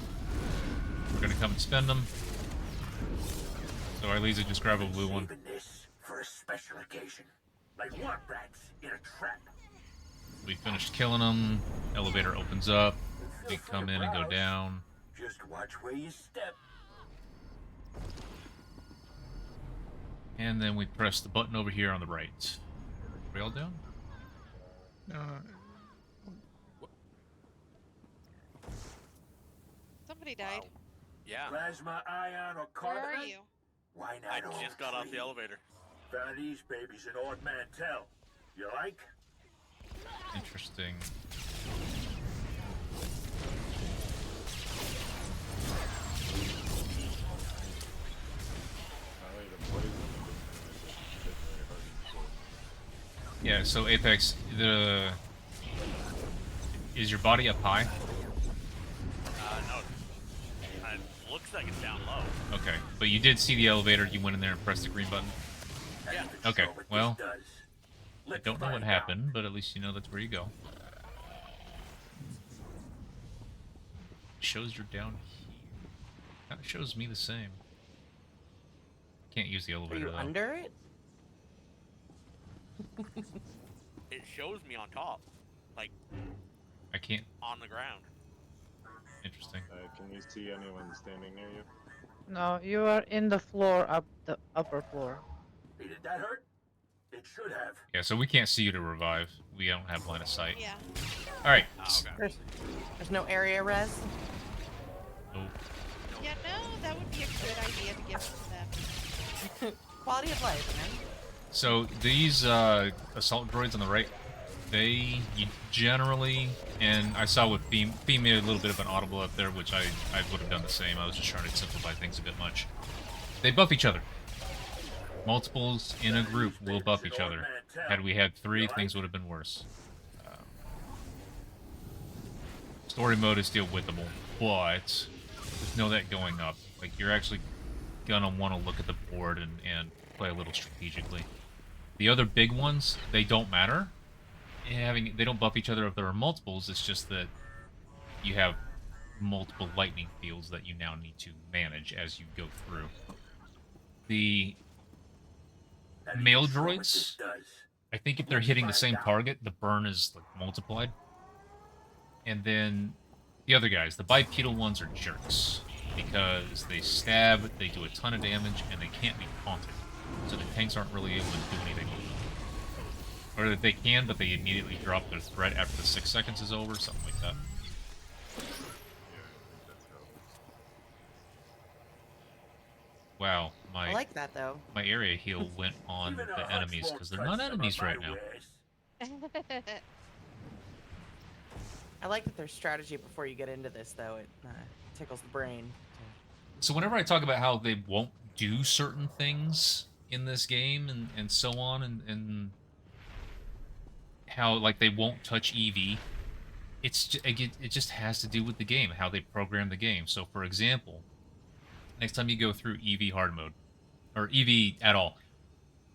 We're gonna come and spend them. So our Lisa just grab a blue one.
For a special occasion, like what rats in a trap.
We finished killing them. Elevator opens up. We come in and go down.
Just watch where you step.
And then we press the button over here on the right. Rail down?
Somebody died.
Yeah.
Plasma, ion, or
Where
carbonite?
are you?
Why
I
not?
just got off the elevator.
Found these babies in Ord Mantell. You like?
Interesting. Yeah, so Apex, is your body up high?
looks like it's down low.
Okay, but you did see the elevator. You went in there and pressed the green button.
Yeah.
Okay, well, I don't know what happened, but at least you know that's where you go. It shows you're down here. Kind of shows me the same. Can't use the
Are
elevator
you
though.
under it?
It shows me on top, like
I can't.
on the ground.
Interesting.
Can you see anyone standing near you?
No, you are in the floor up the upper floor.
Did that hurt? It should have.
Yeah, so we can't see you to revive. We don't have line of sight.
Yeah.
All right.
Oh, okay.
There's no area res.
Oh,
Yeah, no, that would be a good idea to give to them.
Quality of life, man.
so these assault droids on the right, you generally, and I saw with Theme made a little bit of an audible up there, which I would have done the same. I was just trying to simplify things a bit much. They buff each other. Multiples in a group will buff each other. Had we had 3, things would have been worse. Story mode is still wittable, but just know that going up. Like, you're actually gonna want to look at the board and play a little strategically. The other big ones, they don't matter. They don't buff each other if there are multiples. It's just that you have multiple lightning fields that you now need to manage as you go through. The male droids, I think if they're hitting the same target, the burn is like multiplied. And then the other guys, the bipedal ones are jerks because they stab, they do a ton of damage, and they can't be taunted. So the tanks aren't really able to do anything with them. Or they can, but they immediately drop their threat after the 6 seconds is over, something like that. Wow,
I like that though.
my area heal went on the enemies because they're not enemies right now.
I like that there's strategy before you get into this, though. It tickles the brain.
So whenever I talk about how they won't do certain things in this game and so on, and how like they won't touch EV, it just has to do with the game, how they program the game. So for example, next time you go through EV hard mode, or EV at all,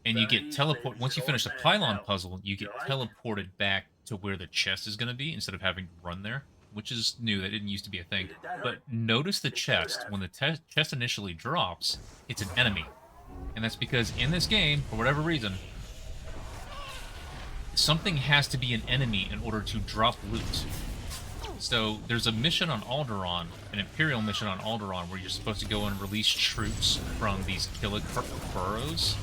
and you get teleport, once you finish the pylon puzzle, you get teleported back to where the chest is going to be instead of having to run there, which is new. That didn't used to be a thing. But notice the chest. When the chest initially drops, it's an enemy. And that's because in this game, for whatever reason, something has to be an enemy in order to drop loot. So there's a mission on Alderaan, an Imperial mission on Alderaan, where you're supposed to go and release troops from these Killik burrows.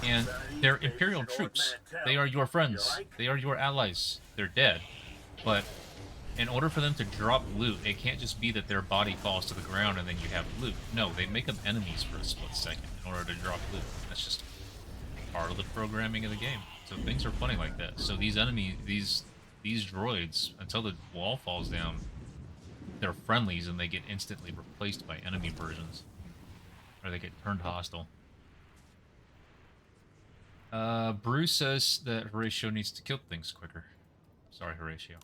And they're Imperial troops. They are your friends. They are your allies. They're dead. But in order for them to drop loot, it can't just be that their body falls to the ground and then you have loot. No, they make them enemies for a split second in order to drop loot. That's just part of the programming of the game. So things are funny like that. So these these droids, until the wall falls down, they're friendlies and they get instantly replaced by enemy versions. Or they get turned hostile. Bruce says that Horatio needs to kill things quicker. Sorry, Horatio.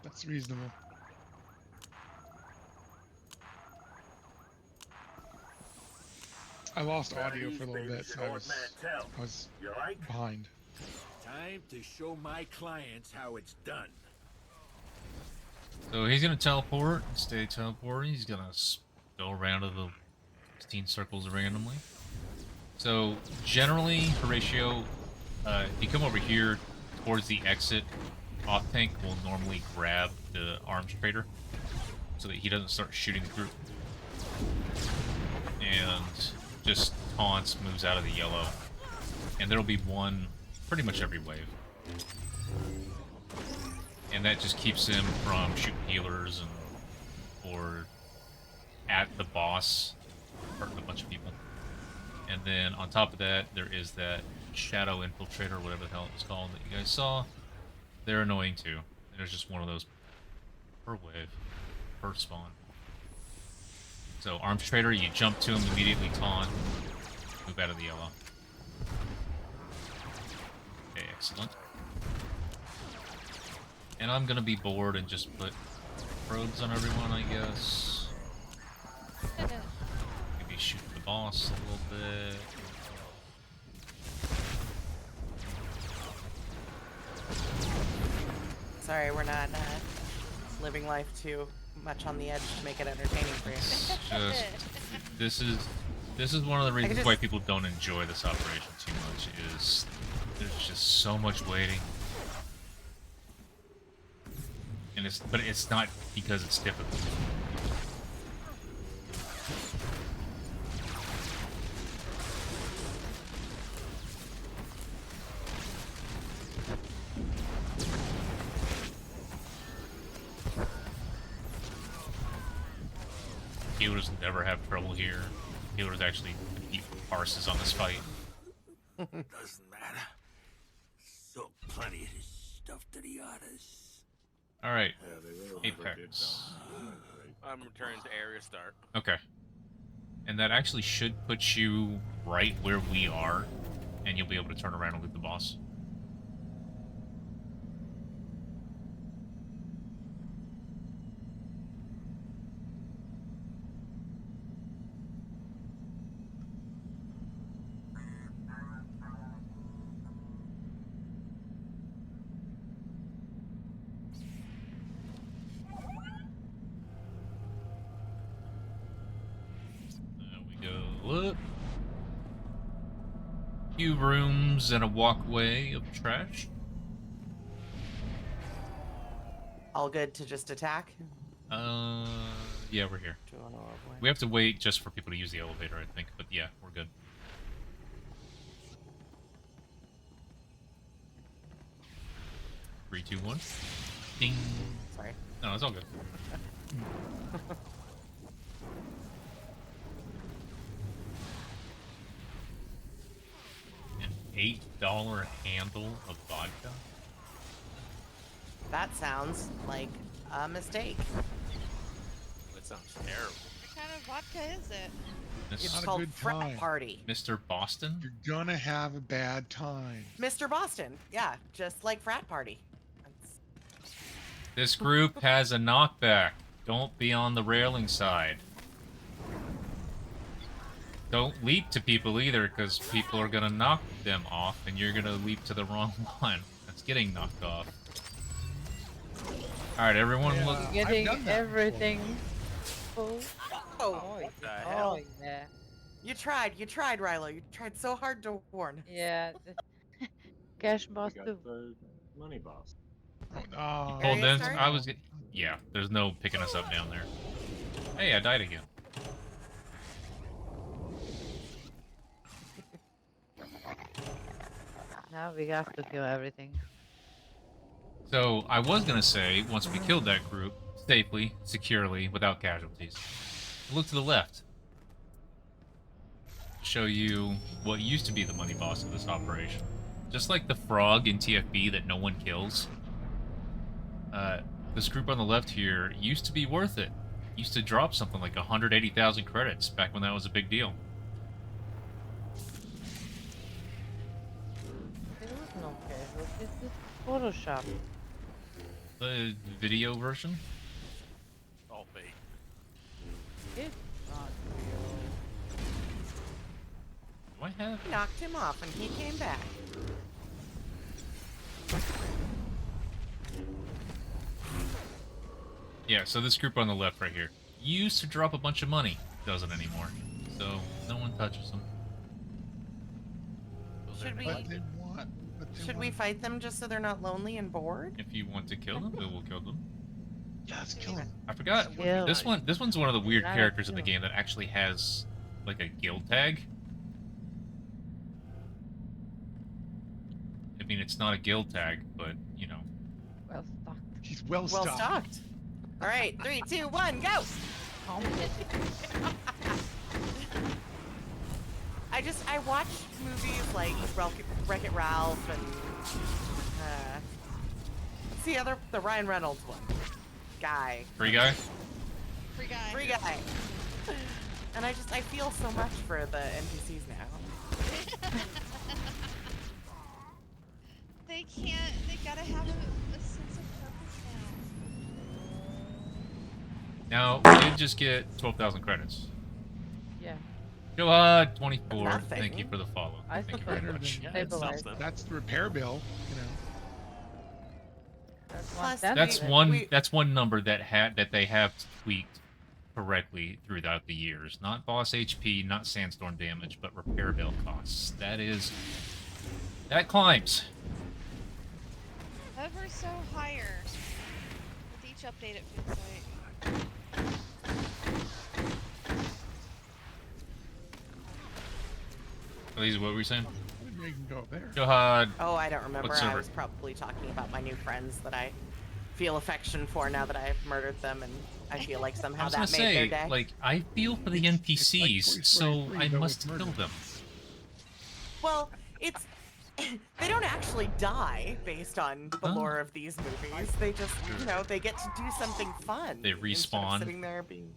That's reasonable. I lost audio for a little bit, so I was behind.
Time to show my clients how it's done.
So he's gonna teleport, stay teleporting. He's gonna go around to the 16 circles randomly. So generally, Horatio, if you come over here towards the exit, off-tank will normally grab the arms trader so that he doesn't start shooting the group. And just taunts, moves out of the yellow. And there'll be one pretty much every wave. And that just keeps him from shooting healers or at the boss, hurting a bunch of people. And then on top of that, there is that Shadow Infiltrator, whatever the hell it was called, that you guys saw. They're annoying too. There's just one of those per wave, per spawn. So Arms Trader, you jump to him, immediately taunt, move out of the yellow. Okay, excellent. And I'm gonna be bored and just put probes on everyone, I guess. Maybe shoot the boss a little bit.
Sorry, we're not living life too much on the edge to make it entertaining for you.
It's just this is one of the reasons why people don't enjoy this operation too much. Is there's just so much waiting, and it's not because it's difficult. Healers never have trouble here. Healers actually keep arses on this fight.
Doesn't matter. So plenty of this stuff to the others.
Alright.
Yeah, they really
Apex.
I'm returning to area start.
Okay. And that actually should put you right where we are, and you'll be able to turn around and loot the boss. Look. Few rooms and a walkway of trash.
All good to just attack?
Yeah, we're here.
To an walkway.
We have to wait just for people to use the elevator, I think, but yeah, we're good. Three, two, one. Ding.
Sorry.
No, it's all good. An $8 handle of vodka?
That sounds like a mistake.
That sounds terrible.
What kind of vodka is it?
It's
Not a
called
good
Frat
time.
Party.
Mr. Boston?
You're gonna have a bad time.
Mr. Boston. Yeah, just like Frat Party. That's...
This group has a knockback. Don't be on the railing side. Don't leap to people either, because people are gonna knock them off, and you're gonna leap to the wrong one. That's getting knocked off. Alright, everyone
Yeah.
look.
I've
Getting
done that
everything full.
Oh,
The hell?
Yeah.
you tried, Rilo. You tried so hard to warn.
Yeah. Cash boss
We got
too.
the money boss.
Oh,
Area
then
start?
I was. Yeah, there's no picking us up down there. Hey, I died again.
Now we have to kill everything.
So, I was gonna say, once we killed that group, safely, securely, without casualties, look to the left. Show you what used to be the money boss of this operation. Just like the frog in TFB that no one kills, this group on the left here used to be worth it. Used to drop something like 180,000 credits back when that was a big deal.
There was no casualties. This is Photoshop.
The video version?
All fake.
It's not real.
Do I have?
Knocked him off and he came back.
Yeah, so this group on the left right here used to drop a bunch of money. Doesn't anymore. So, no one touches them.
Should we
but they want. But they
should we
want-
fight them just so they're not lonely and bored?
If you want to kill them, we will kill them.
Yeah, let's kill them.
I forgot.
Kill.
This one's one of the weird
Not a
characters in the
kill.
game that actually has like a guild tag. I mean, it's not a guild tag, but you know.
Well stocked.
He's well
Well
stocked.
stocked. All right, 3, 2, 1, go! I watch movies like Wreck-It Ralph and what's the Ryan Reynolds one? Guy.
Free guy?
Free guy.
Free guy. And I feel so much for the NPCs now.
They gotta have a sense of purpose now.
Now, we did just get 12,000 credits.
Yeah.
Johad, 24.
Nothing.
Thank you for the follow.
I
Thank you
suppose
very
it's
much.
Yeah, it's
stabilized.
something.
That's the repair bill, you know.
That's
Plus,
one.
That's
We-
one.
we-
That's one number that they have tweaked correctly throughout the years. Not boss HP, not sandstorm damage, but repair bill costs. That climbs.
Ever so higher. With each update, it feels like.
Elise, what were you saying?
I didn't know you can go up there.
Johad.
Oh, I don't remember.
What
I
server?
was probably talking about my new friends that I feel affection for now that I've murdered them, and I feel like
I
somehow
was
that
gonna
made their
say,
day.
like, I feel for the
It's like
NPCs,
Toy
so
Story 3,
I
but
must
with
kill
murder.
them.
Well, it's they don't actually die based on the
Oh.
lore of these movies. They just, you know, they get to do something fun.
They
instead of
respawn.
sitting there being.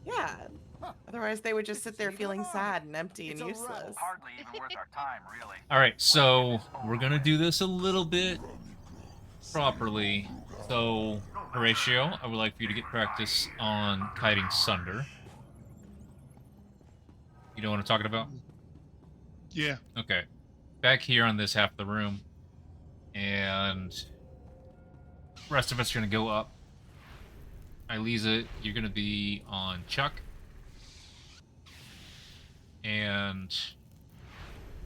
Yeah. Otherwise, they would just sit there feeling sad and empty and useless.
Hardly even worth our time, really.
All right, so we're gonna do this a little bit properly. So, Horatio, I would like for you to get practice on kiting Sunder. You know what I'm talking about?
Yeah.
Okay. Back here on this half of the room, and the rest of us are gonna go up. Eliza, you're gonna be on Chuck. And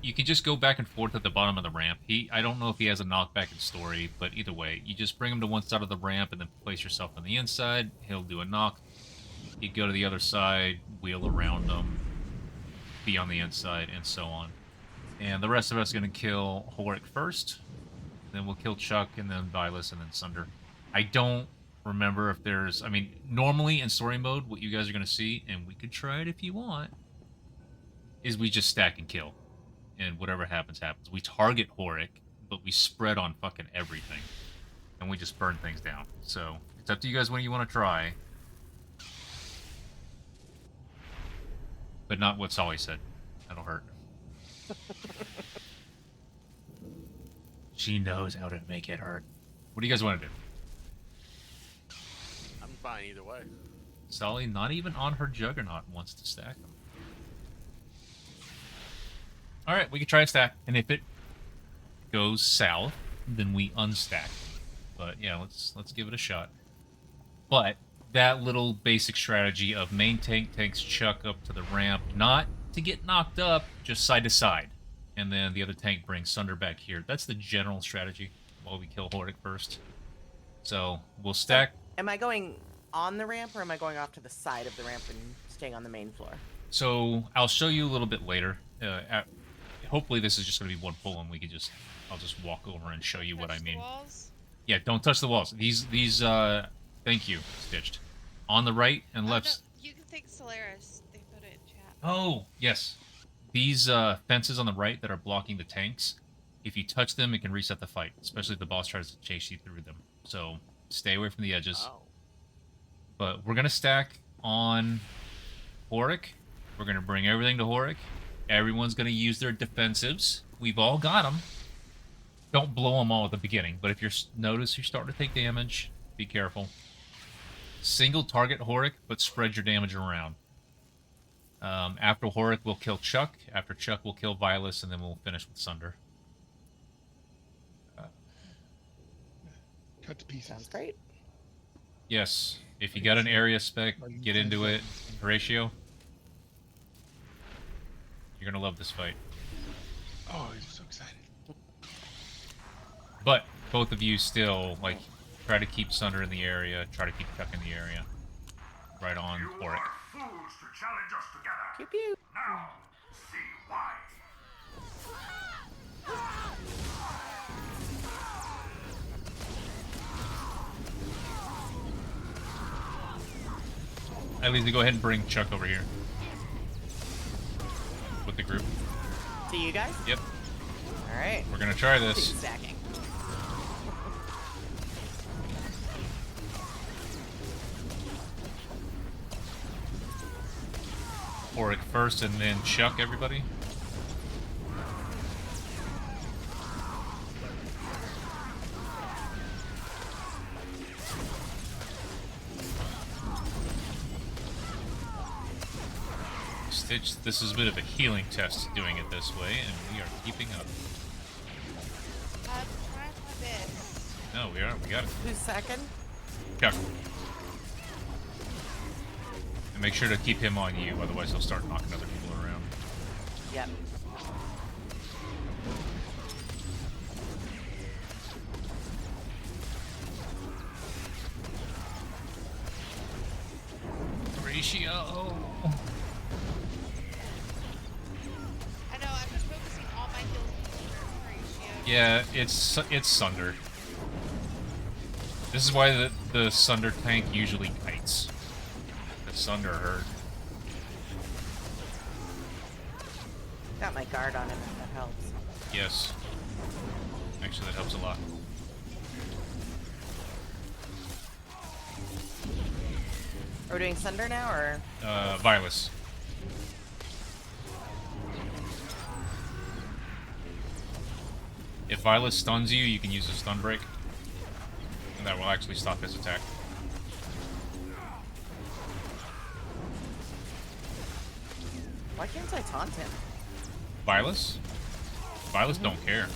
you can just go back and forth at the bottom of the ramp. I don't know if he has a knockback in story, but either way, you just bring him to one side of the ramp and then place yourself on the inside. He'll do a knock. You go to the other side, wheel around them, be on the inside, and so on. And the rest of us are going to kill Horik first. Then we'll kill Chuck, and then Vilas, and then Sunder. I don't remember if there's... I mean, normally in story mode, what you guys are going to see, and we could try it if you want, is we just stack and kill. And whatever happens, happens. We target Horik, but we spread on fucking everything. And we just burn things down. So, it's up to you guys when you want to try. But not what Solly said. That'll hurt. She knows how to make it hurt. What do you guys want to do?
I'm fine either way.
Solly, not even on her Juggernaut, wants to stack them. Alright, we can try a stack. And if it goes south, then we unstack. But yeah, let's give it a shot. But that little basic strategy of main tank takes Chuck up to the ramp, not to get knocked up, just side to side. And then the other tank brings Sunder back here. That's the general strategy while we kill Horik first. So we'll stack.
Am I going on the ramp or am I going off to the side of the ramp and staying on the main floor?
So I'll show you a little bit later. Hopefully this is just going to be one pull and I'll just walk over and show you what I
Touch the
mean.
walls?
Yeah, don't touch the walls. These thank you, Stitched. On the right and
Oh,
left.
no, you can thank Solaris. They put it in chat.
Oh, yes. These fences on the right that are blocking the tanks, if you touch them, it can reset the fight, especially if the boss tries to chase you through them. So stay away from the edges.
Oh.
But we're going to stack on Horik. We're going to bring everything to Horik. Everyone's going to use their defensives. We've all got them. Don't blow them all at the beginning, but if you notice you're starting to take damage, be careful. Single target Horik, but spread your damage around. After Horik, we'll kill Chuck. After Chuck, we'll kill Vilas, and then we'll finish with Sunder.
Cut to pieces.
Sounds great.
Yes, if you got an area spec, get into it. Horatio, you're gonna love this fight.
Oh, he's so excited.
But both of you still, like, try to keep Sunder in the area, try to keep Chuck in the area. Right on Horik.
Fools to challenge us together.
Pew pew.
Now, see why.
At least go ahead and bring Chuck over here. With the group.
To you guys?
Yep.
All right.
We're gonna try
Two
this.
stacking.
Horik first and then Chuck, everybody. Stitch, this is a bit of a healing test doing it this way, and we are keeping up.
I'm trying my best.
No, we are. We got it.
Who's second?
Chuck. And make sure to keep him on you, otherwise he'll start knocking other people around.
Yep.
Ratio.
I know, I'm just focusing all my heals on ratio.
Yeah, it's Sunder. This is why the Sunder tank usually kites. The Sunder hurt.
Got my guard on him if that helps.
Yes. Actually, that helps a lot.
Are we doing Sunder now, or?
Virus. If Violet stuns you, you can use a stun break. And that will actually stop his attack.
Why can't I taunt him?
Violet? Violet don't care.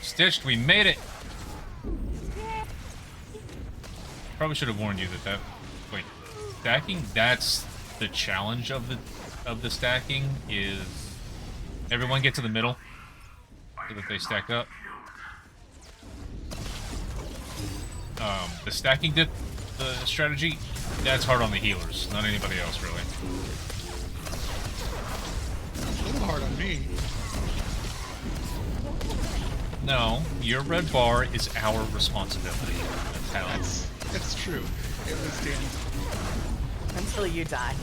Stitched, we made it! Probably should have warned you that wait, stacking, that's the challenge of the stacking, is everyone get to the middle so that they stack up. The stacking the strategy, that's hard on the healers, not anybody else really.
A little hard on me.
No, your red bar is our responsibility. That's how.
That's true. It was Danny's.
Until you die.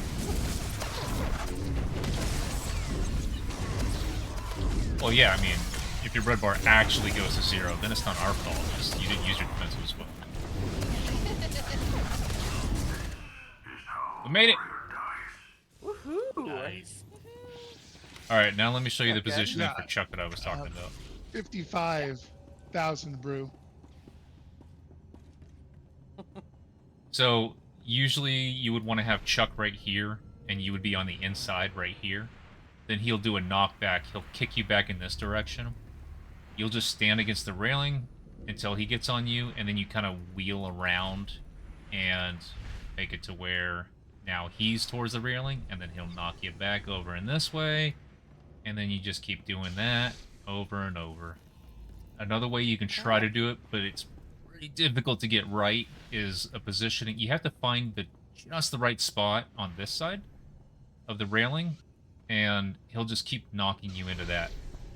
Well, yeah, I mean, if your red bar actually goes to 0, then it's not our fault. Just, you didn't use your defensive as well. We made it!
Woohoo!
Nice.
Alright, now let me show you the
Okay.
positioning
Yeah.
for Chuck that I was talking about.
55,000 brew.
So, usually you would want to have Chuck right here, and you would be on the inside right here. Then he'll do a knockback, he'll kick you back in this direction. You'll just stand against the railing until he gets on you, and then you kind of wheel around and make it to where now he's towards the railing, and then he'll knock you back over in this way, and then you just keep doing that over and over. Another way you can try to do it, but it's pretty difficult to get right, is a positioning. You have to find just the right spot on this side of the railing, and he'll just keep knocking you into that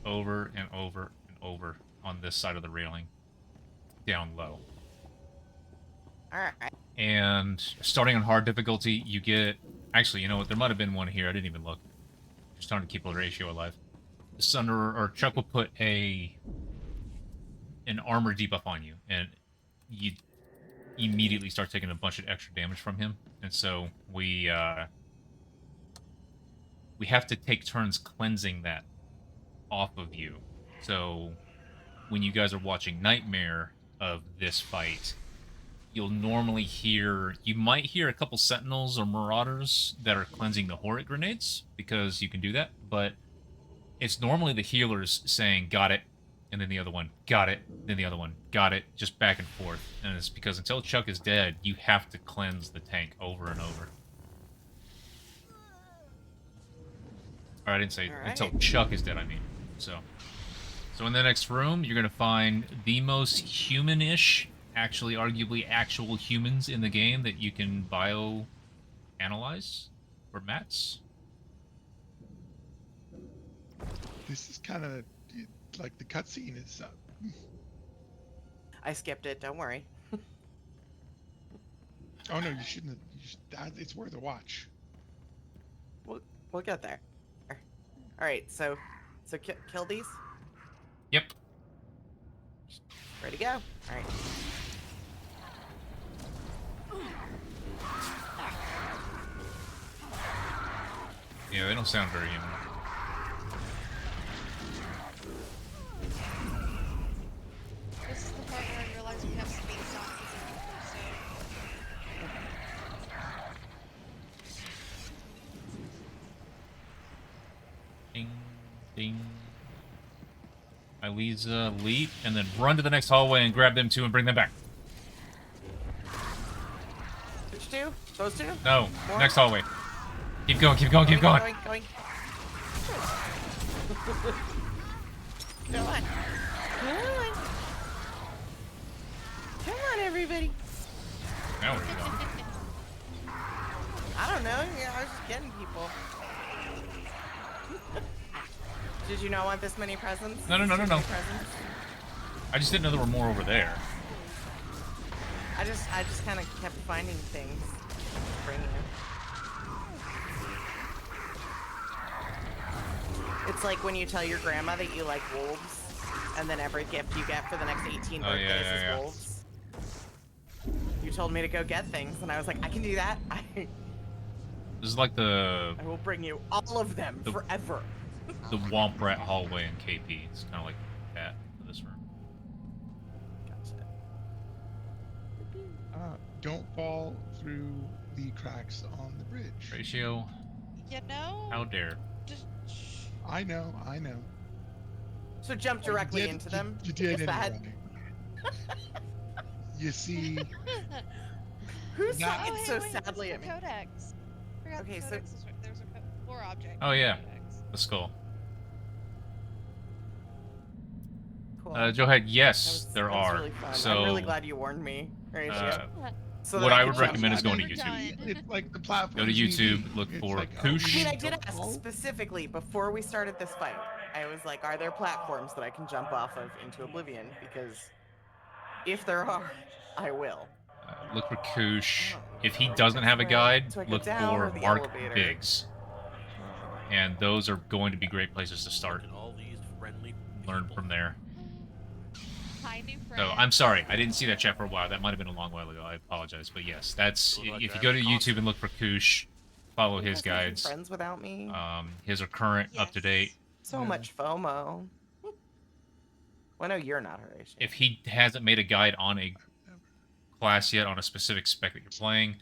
over and over and over on this side of the railing, down low.
Alright.
And starting on hard difficulty, you get... Actually, you know what? There might have been one here. I didn't even look. Just trying to keep the ratio alive. Sunder or Chuck will put an armor debuff on you, and you immediately start taking a bunch of extra damage from him. And so we have to take turns cleansing that off of you. So when you guys are watching Nightmare of this fight, you'll normally hear... You might hear a couple Sentinels or Marauders that are cleansing the Horrid Grenades, because you can do that, but it's normally the healers saying, got it, and then the other one, got it, then the other one, got it, just back and forth. And it's because until Chuck is dead, you have to cleanse the tank over and over. Or I didn't say until Chuck is dead, I mean. So in the next room, you're going to find the most human-ish, actually arguably actual humans in the game that you can bio-analyze for mats.
This is kind of like the cutscene is.
I skipped it, don't worry.
Oh no, you shouldn't. It's worth a watch.
We'll get there. Alright, so kill these?
Yep.
Ready to go. Alright.
Yeah, they don't sound very human. Ding, ding. Eliza, leap, and then run to the next hallway and grab them two and bring them back.
Which two? Those two?
No,
More?
next hallway. Keep going, keep going, keep going.
Going. Come on. Come on, everybody.
Now where are you going?
I don't know. Yeah, I was just getting people. Did you not want this many presents?
No.
Presents?
I just didn't know there were more over there.
I just kind of kept finding things. Bringing them. It's like when you tell your grandma that you like wolves, and then every gift you get for the next 18 birthdays is wolves. You told me to go get things, and I was like, I can do that.
This is like
I will bring you all of them forever.
The Womp Rat hallway in KP. It's kind of like that for this room.
Gotcha.
Don't fall through the cracks on the bridge.
Ratio.
You know?
How dare.
Just,
I know.
So jump directly into them.
You did
Is that-
anyway. You see,
Who's
That-
talking
hey,
so
wait,
sadly at
what's
me?
the codex? Forgot
Okay,
the
so-
codex is right. There's a core object.
Oh, yeah.
Codex.
The skull.
Cool.
Joe had
That
yes,
was-
there
that was
are.
really fun.
So
I'm really glad you warned me. Right, so
what
that
I
could
would
jump
recommend is
on
going
it.
to YouTube.
it's like the platform.
Go to YouTube, look for Koosh.
I mean, I did ask specifically before we started this fight. I was like, are there platforms that I can jump off of into oblivion? Because if there are, I will.
Look for Koosh.
Oh,
If he doesn't have a guide,
so I go
look
down
for
or the
Mark
elevator?
Biggs. And those are going to be great places to start.
And all these friendly
Learn
people.
from there.
Hi, new friend.
So I'm sorry, I didn't see that chat for a while. That might have been a long while ago. I apologize, but yes, that's if you go to YouTube and look for Koosh, follow his
You guys making
guides.
friends without me?
His are current, up to date.
So much FOMO. Well, no, you're not, Horatio.
If he hasn't made a guide on a class yet on a specific spec that you're playing,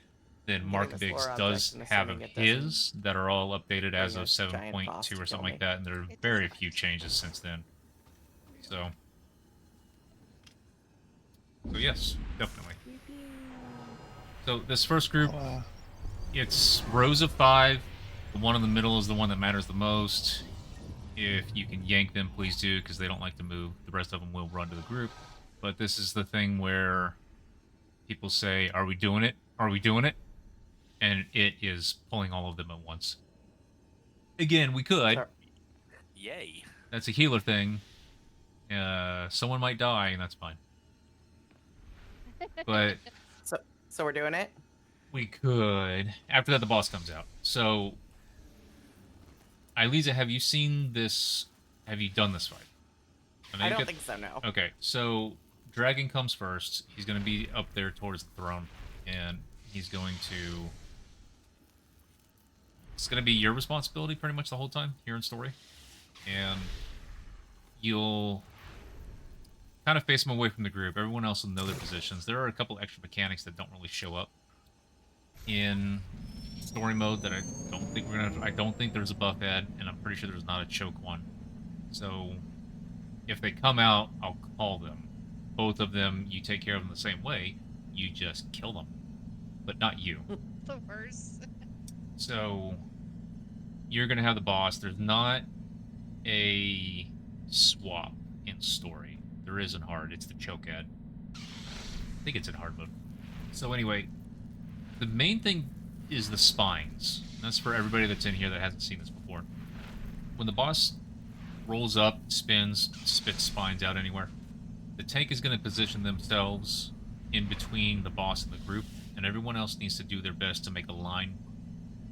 then
I'm
Mark
getting this
Biggs
lore
does
object and
have of
assuming it doesn't
his that are all updated as
bring
of
a giant boss
7.2
to
or
kill
something
me.
like that, and there are
It
very
doesn't.
few changes since then. So yes, definitely. So this first group, it's rows of 5. The one in the middle is the one that matters the most. If you can yank them, please do, because they don't like to move. The rest of them will run to the group. But this is the thing where people say, are we doing it? Are we doing it? And it is pulling all of them at once. Again, we could.
Sorry.
Yay.
That's a healer thing. Someone might die, and that's fine. But
So we're doing it?
we could. After that, the boss comes out. So, Eliza, have you seen this? Have you done this fight? know
I
you
don't
got-
think so, no.
Okay, so Dragon comes first. He's going to be up there towards the throne, and he's going to... It's going to be your responsibility pretty much the whole time here in story. And you'll kind of face him away from the group. Everyone else will know their positions. There are a couple extra mechanics that don't really show up in story mode that I don't think we're gonna. I don't think there's a buff ad, and I'm pretty sure there's not a choke one. So if they come out, I'll call them. Both of them, you take care of them the same way. You just kill them, but not you.
The worst.
So you're gonna have the boss. There's not a swap in story. There is in hard. It's the choke ad. I think it's in hard mode. So anyway, the main thing is the spines. That's for everybody that's in here that hasn't seen this before. When the boss rolls up, spins, spits spines out anywhere, the tank is going to position themselves in between the boss and the group, and everyone else needs to do their best to make a line.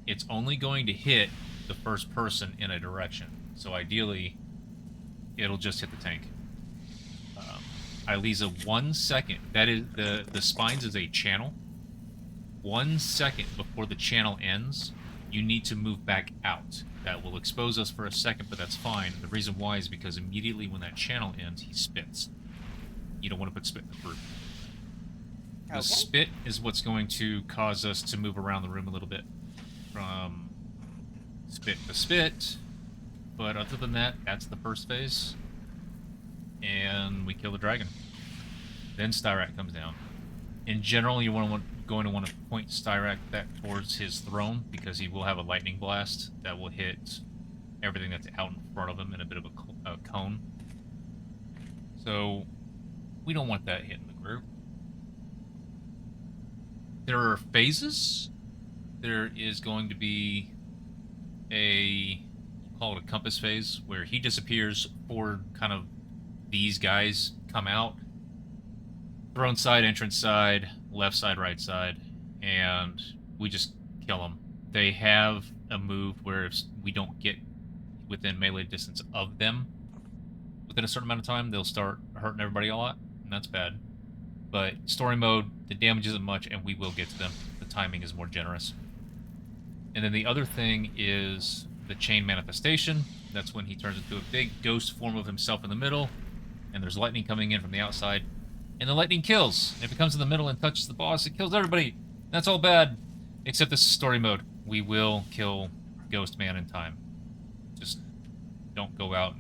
It's only going to hit the first person in a direction. So ideally, it'll just hit the tank. Eliza, 1 second. That is the spines is a channel. 1 second before the channel ends, you need to move back out. That will expose us for a second, but that's fine. The reason why is because immediately when that channel ends, he spits. You don't want to put spit in the fruit. The spit is what's going to cause us to move around the room a little bit. From spit to spit, But other than that, that's the first phase. And we kill the dragon. Then Styrak comes down. In general, you're going to want to point Styrak back towards his throne, because he will have a lightning blast that will hit everything that's out in front of him in a bit of a cone. So, we don't want that hitting the group. There are phases. There is going to be we'll call it a compass phase, where he disappears for kind of these guys come out. Throne side, entrance side, left side, right side, and we just kill them. They have a move where if we don't get within melee distance of them within a certain amount of time, they'll start hurting everybody a lot, and that's bad. But story mode, the damage isn't much, and we will get to them. The timing is more generous. And then the other thing is the chain manifestation. That's when he turns into a big ghost form of himself in the middle, and there's lightning coming in from the outside, and the lightning kills. And if it comes in the middle and touches the boss, it kills everybody. That's all bad, except this is story mode. We will kill Ghost Man in time. Just don't go out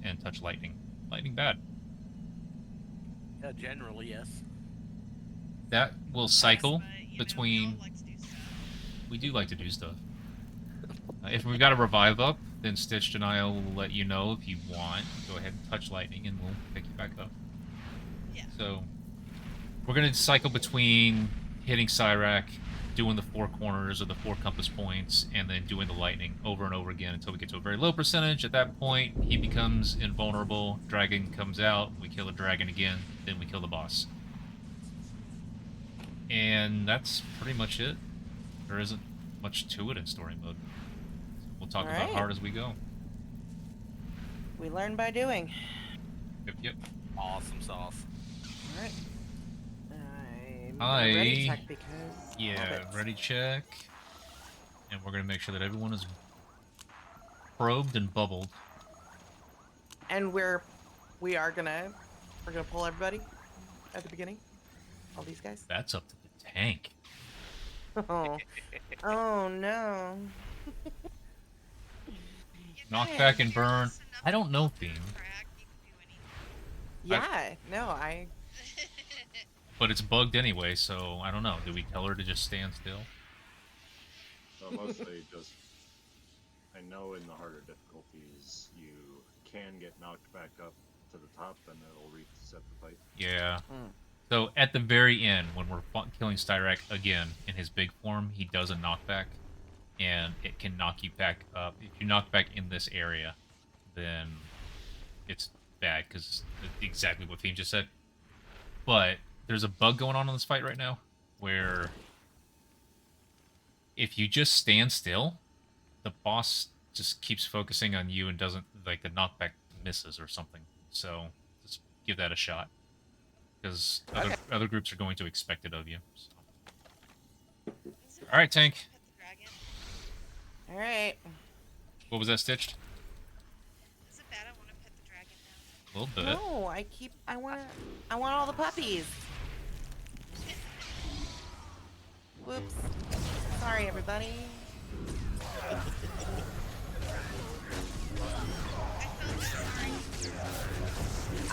and touch lightning. Lightning bad.
Yeah, generally, yes.
That will cycle
But,
between...
like to do stuff.
We do like to do stuff. If we've got a revive up, then Stitched and I will let you know if you want. Go ahead and touch lightning, and we'll pick you back up.
Yeah.
So, we're going to cycle between hitting Styrak, doing the 4 corners or the 4 compass points, and then doing the lightning over and over again until we get to a very low percentage. At that point, he becomes invulnerable, dragon comes out, we kill a dragon again, then we kill the boss. And that's pretty much it. There isn't much to it in story mode. We'll talk about hard as we go.
We learn by doing.
Yep.
Awesome sauce.
Alright. I'm ready check because...
Yeah, ready check. And we're going to make sure that everyone is probed and bubbled.
And we're gonna pull everybody at the beginning? All these guys?
That's up to the tank.
Oh. Oh no.
Knockback and burn. I don't know, Theme.
Yeah, no,
But it's bugged anyway, so I don't know. Do we tell her to just stand still?
So mostly just... I know in the harder difficulties, you can get knocked back up to the top, and it'll reset the fight.
Yeah. So at the very end, when we're killing Styrak again in his big form, he does a knockback, and it can knock you back up. If you knock back in this area, then it's bad, because exactly what Theme just said. But there's a bug going on in this fight right now, where if you just stand still, the boss just keeps focusing on you and doesn't, like, the knockback misses or something. So just give that a shot. Because other groups are going to expect it of you. So. Alright, tank.
Alright.
What was that, Stitched?
Is it bad I want to pet the dragon now?
A little bit.
No, I want all the puppies. Whoops. Sorry, everybody.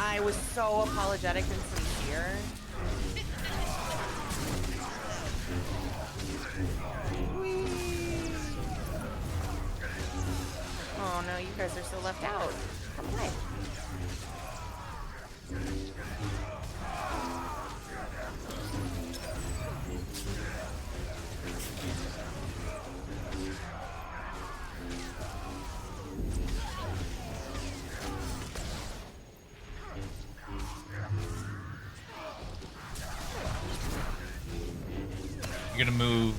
I was so apologetic and sincere. Oh no, you guys are so left out. Come play.
You're gonna move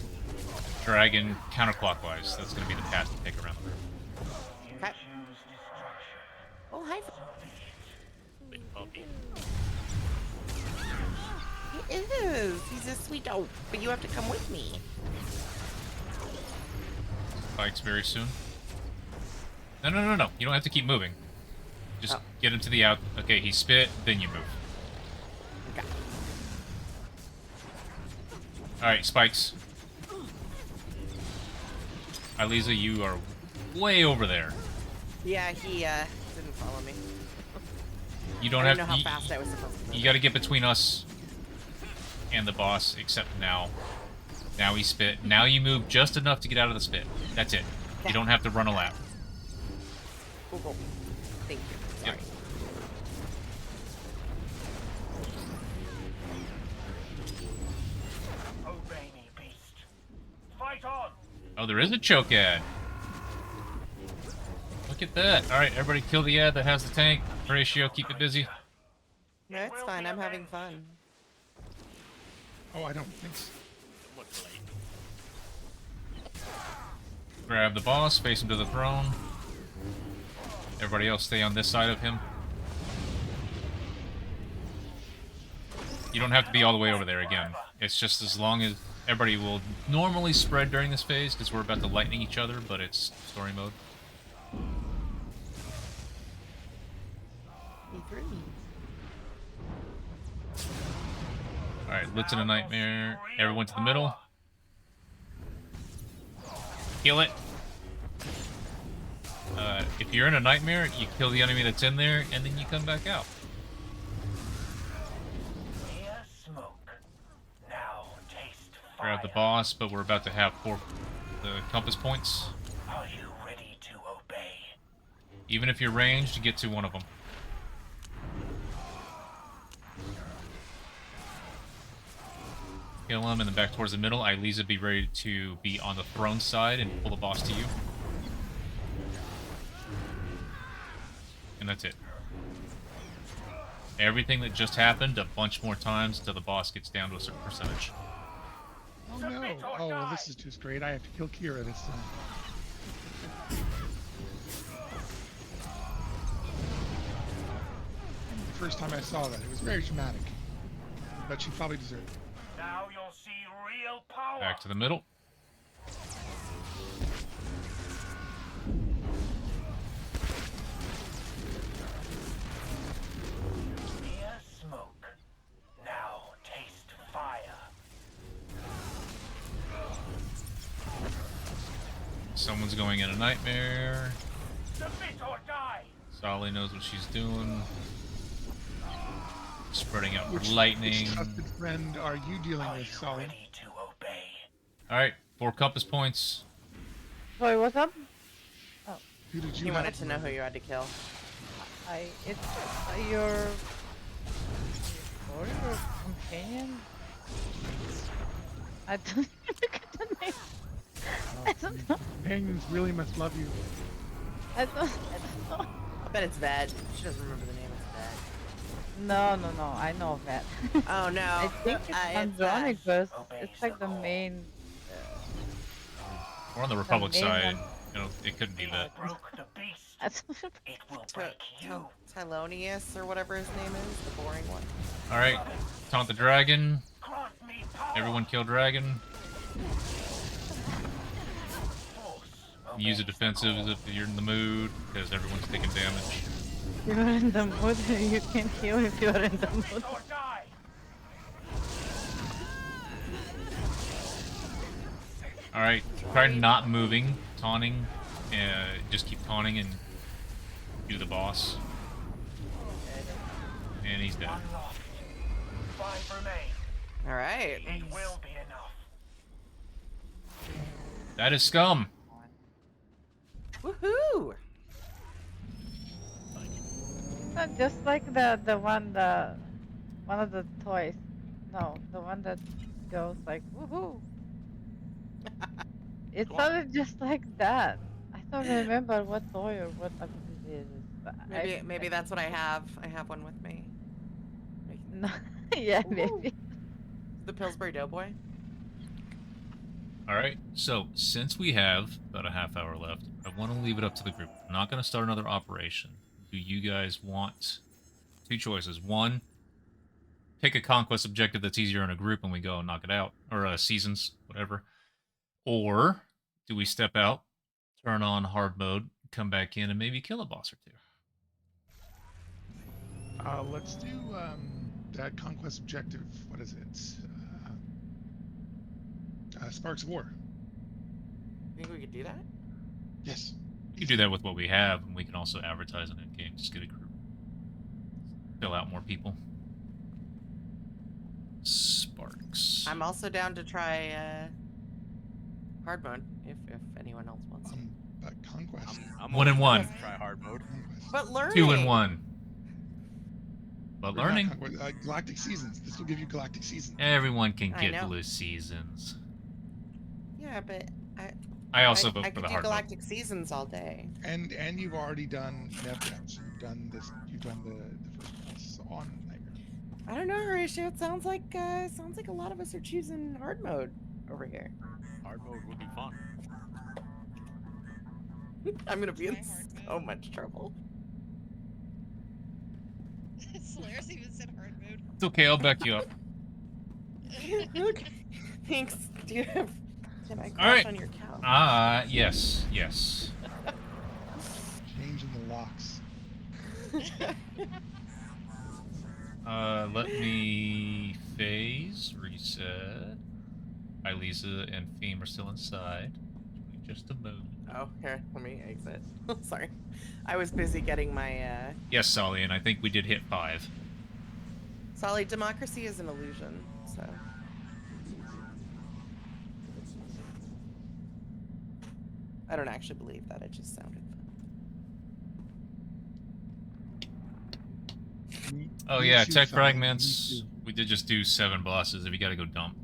dragon counterclockwise. That's gonna be the path to take around the room.
Okay. Oh, hi.
Big puppy.
He is. He's a sweet dog, but you have to come with me.
Fights very soon. No. You don't have to keep moving. Just get him to the out. Okay, he spit, then you move.
Okay.
Alright, spikes. Eliza, you are way over there.
Yeah, he didn't follow me.
You don't
I
have
didn't know how fast I was supposed to move.
You got to get between us and the boss, except now. Now he spit. Now you move just enough to get out of the spit. That's it. You don't have to run a lap.
Cool. Thank you. Sorry.
Yep.
Obey me, beast. Fight on!
Oh, there is a choke ad. Look at that. Alright, everybody kill the ad that has the tank. Horatio, keep it busy.
No, it's fine. I'm having fun.
Oh, I don't think so.
Looks late.
Grab the boss, face him to the throne. Everybody else stay on this side of him. You don't have to be all the way over there again. It's just as long as everybody will normally spread during this phase, because we're about to lightning each other, but it's story mode. Alright, Lit's in a nightmare. Everyone to the middle. Kill it. If you're in a nightmare, you kill the enemy that's in there, and then you come back out.
Mere smoke. Now taste fire.
Grab the boss, but we're about to have the compass points.
Are you ready to obey?
Even if you're ranged, you get to one of them. Kill him and then back towards the middle. Ilisa, be ready to be on the throne side and pull the boss to you. And that's it. Everything that just happened a bunch more times until the boss gets down to a certain percentage.
Oh no! Oh, well, this is just great. I have to kill Kira this time. The first time I saw that, it was very dramatic. But she probably deserved it.
Now you'll see real power.
Back to the middle.
Mere smoke. Now taste fire.
Someone's going in a nightmare.
Submit or die.
Solly knows what she's doing. Spreading out
Which
lightning.
trusted friend are you dealing with, Solly?
Ready to obey.
Alright, 4 compass points.
Sorry, what's up?
Who did you
He
have
wanted to know who you had to kill.
It's your companion? I don't look at the name. I don't know.
Companions really must love you.
I don't know.
I bet it's Ved. She doesn't remember the name. It's Ved.
No, I know that.
Oh no.
I think it's Andronicus. It's like the main.
We're on the Republic
main
side.
one.
You know, it couldn't be that.
Broke the beast.
That's
It will break you.
Tylonius or whatever his name is, the boring one.
Alright, taunt the dragon.
Grant me power.
Everyone kill dragon. Use a defensive if you're in the mood, because everyone's taking damage.
You're in the mood. You can heal if you're in the mood.
Or die.
Alright, try not moving, taunting. Just keep taunting and do the boss. And he's dead.
Unlocked. 5 remain.
Alright.
It will be enough.
That is scum.
Woohoo!
Just like the one of the toys. No, the one that goes like woohoo. It sounded just like that. I don't remember what toy or what ability it is. But
Maybe that's what I have. I have one with me.
No, yeah,
Woohoo.
maybe.
The Pillsbury Doughboy.
Alright, so since we have about a half hour left, I want to leave it up to the group. I'm not going to start another operation. Do you guys want 2 choices? 1, pick a conquest objective that's easier in a group and we go and knock it out. Or seasons, whatever. Or do we step out, turn on hard mode, come back in, and maybe kill a boss or 2?
Let's do that conquest objective. What is it? Sparks of War.
Think we could do that?
Yes.
You do that with what we have, and we can also advertise on in-game. Just get a group. Fill out more people. Sparks.
I'm also down to try hard mode if anyone else wants to.
But Conquest.
I'm
1 and
always
1.
down to try hard mode.
Conquest.
But learning.
2 and 1. But
Or not
learning.
Conquest, Galactic Seasons. This will give you Galactic Seasons.
Everyone can
I
get
know.
blue seasons.
Yeah, but
I also vote
I
for
could
the
do
hard mode.
Galactic Seasons all day.
And you've already done NevDems. You've done this. You've done the first boss on Nightmare.
I don't know, Horatio. It sounds like a lot of us are choosing hard mode over here.
Hard mode would be fun.
I'm gonna be in
Try hard
so
mode.
much trouble.
Solaris even said hard mode.
It's okay, I'll back you up.
Okay. Thanks. Do you have? Can I crash
Alright.
on your couch?
Yes. Yes.
Changing the locks.
Let me phase, reset. Hi, Lisa and Theme are still inside. Give me just a moment.
Oh, here. Let me exit. Sorry, I was busy getting my.
Yes, Solly, and I think we did hit 5.
Solid democracy is an illusion. So. I don't actually believe that. It just sounded fun.
Oh
Me
yeah,
too,
tech
Solid, me
fragments.
too.
We did just do 7 bosses. If you gotta go dump.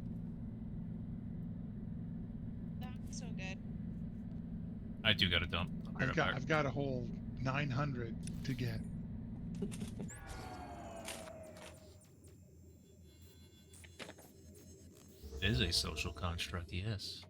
That's so good.
I do gotta dump. I'll be right back.
I've got a whole 900 to get.
It is a social construct, yes.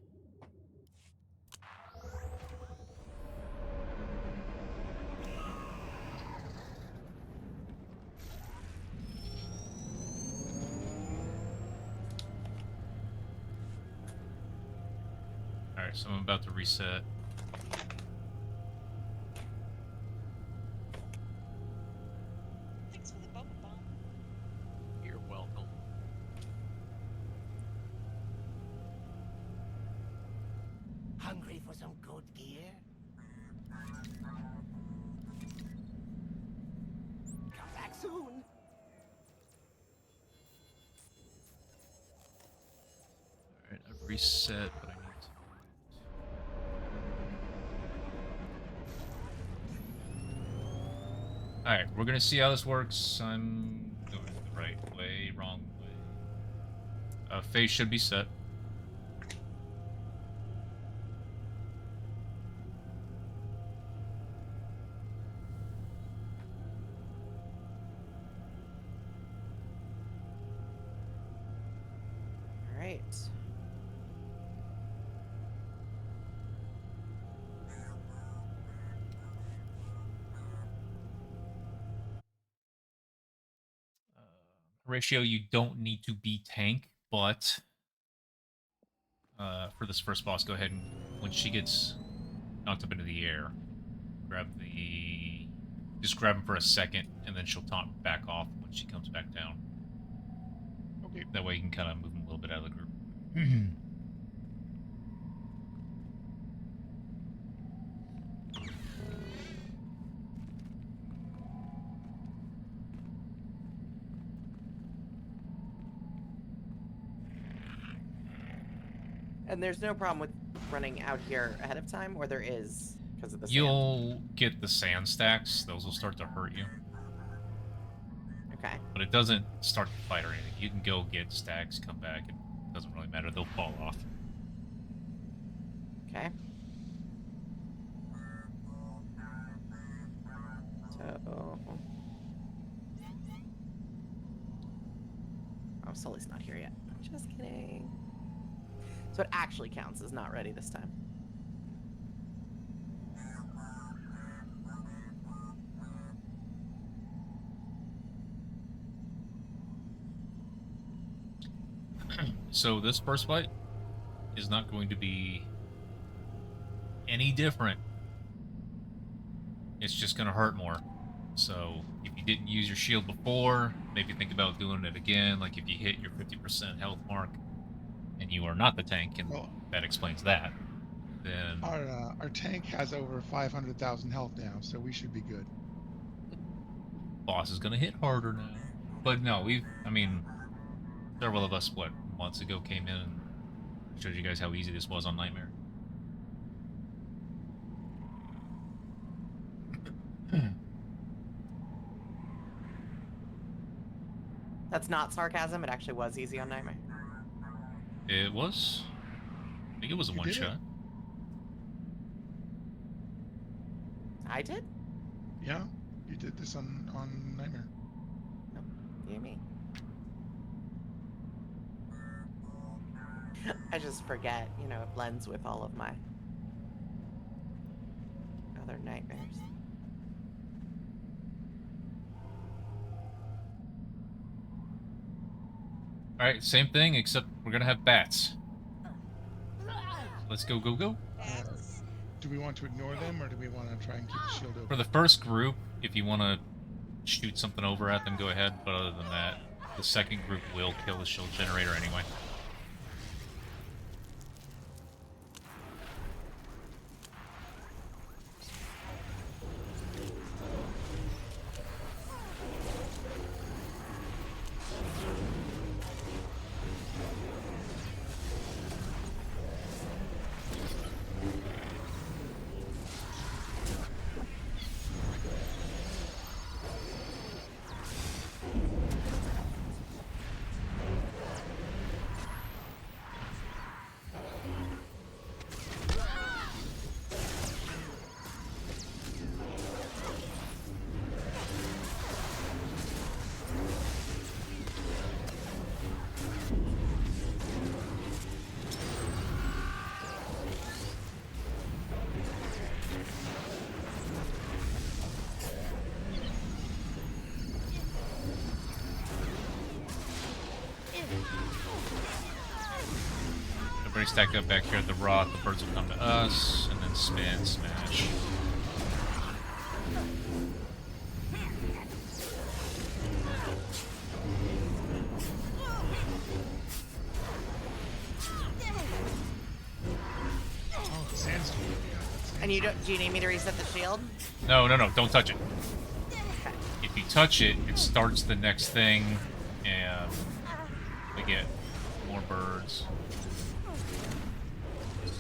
Alright, so I'm about to reset.
Thanks for the bubble bomb.
You're welcome.
Hungry for some good gear? Come back soon.
Alright, I've reset, but I need to... Alright, we're gonna see how this works. I'm going the right way, wrong way. Phase should be set.
All right.
Ratio, you don't need to be tank, but for this first boss, go ahead and when she gets knocked up into the air, just grab him for a second, and then she'll taunt back off when she comes back down.
Okay.
That way you can kind of move him a little bit out of the group.
And there's no problem with running out here ahead of time, or there is because of the sand?
You'll get the sand stacks. Those will start to hurt you.
Okay.
But it doesn't start the fight or anything. You can go get stacks, come back. It doesn't really matter. They'll fall off.
Okay. So. Oh, Sully's not here yet. Just kidding. So it actually counts as not ready this time.
So this first fight is not going to be any different. It's just going to hurt more. So if you didn't use your shield before, maybe think about doing it again. Like if you hit your 50% health mark and you are not the tank, and
Well,
that explains that. then
Our tank has over 500,000 health now, so we should be good.
boss is gonna hit harder now. But no, I mean, several of us, what, months ago came in and showed you guys how easy this was on Nightmare.
That's not sarcasm. It actually was easy on Nightmare.
It was. I think it was a
You
one
did it.
shot.
I did?
Yeah, you did this on Nightmare.
No, you me. I just forget, you know, it blends with all of my other nightmares.
Alright, same thing, except we're gonna have bats. Let's go, go, go.
Bats.
Do we want to ignore them, or do we want to try and keep the shield open?
For the first group, if you want to shoot something over at them, go ahead. But other than that, the second group will kill the shield generator anyway. Everybody stack up back here at the rock. The birds will come to us, and then spin, smash.
Oh, the sandstorm.
And you don't? Do you need me to reset the shield?
No, no, no, don't touch it.
Okay.
If you touch it, it starts the next thing, and we get more birds.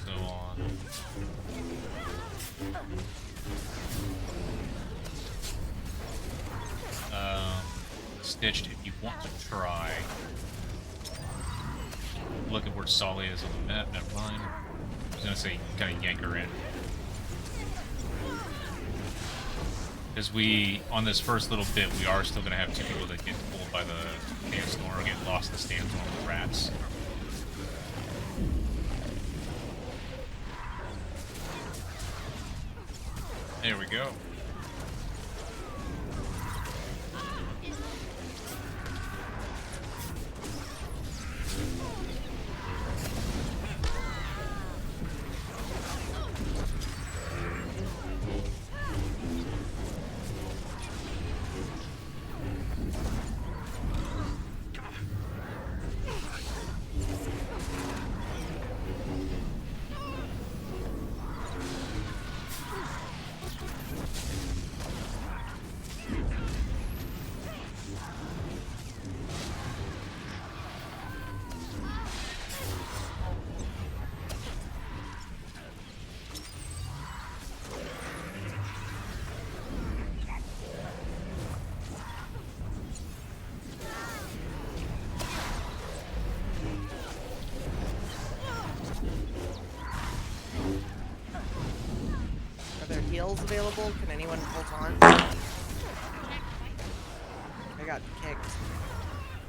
So on. Stitched, if you want to try. Look at where Solly is on the map, never mind. I was gonna say, kind of yank her in. Because on this first little bit, we are still gonna have two people that get pulled by the sandstorm or get lost in the sandstorm with rats. There we go.
Are there heals available? Can anyone hold on? I got kicked.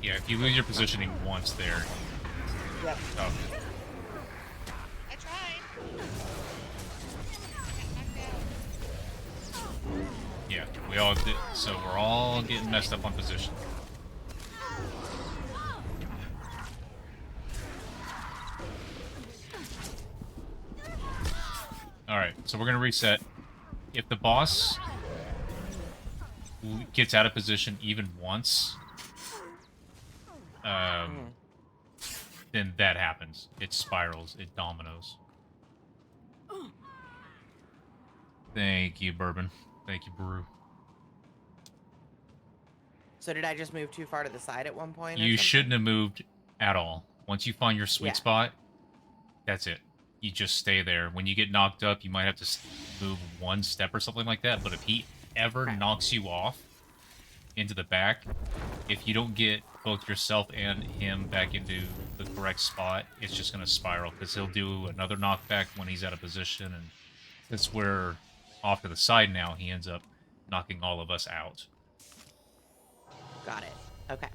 Yeah, if you lose your positioning once there.
Yep.
Oh.
I tried. Got knocked out.
Yeah, we all did. So we're all getting messed up on position. Alright, so we're gonna reset. If the boss gets out of position even once, then that happens. It spirals, it dominoes. Thank you, Bourbon. Thank you, Brew.
So did I just move too far to the side at one point?
You shouldn't have moved at all. Once you find your sweet spot, that's it. You just stay there. When you get knocked up, you might have to move one step or something like that. But if he ever knocks you off into the back, if you don't get both yourself and him back into the correct spot, it's just going to spiral because he'll do another knockback when he's out of position. And since we're off to the side now, he ends up knocking all of us out.
Got it. Okay.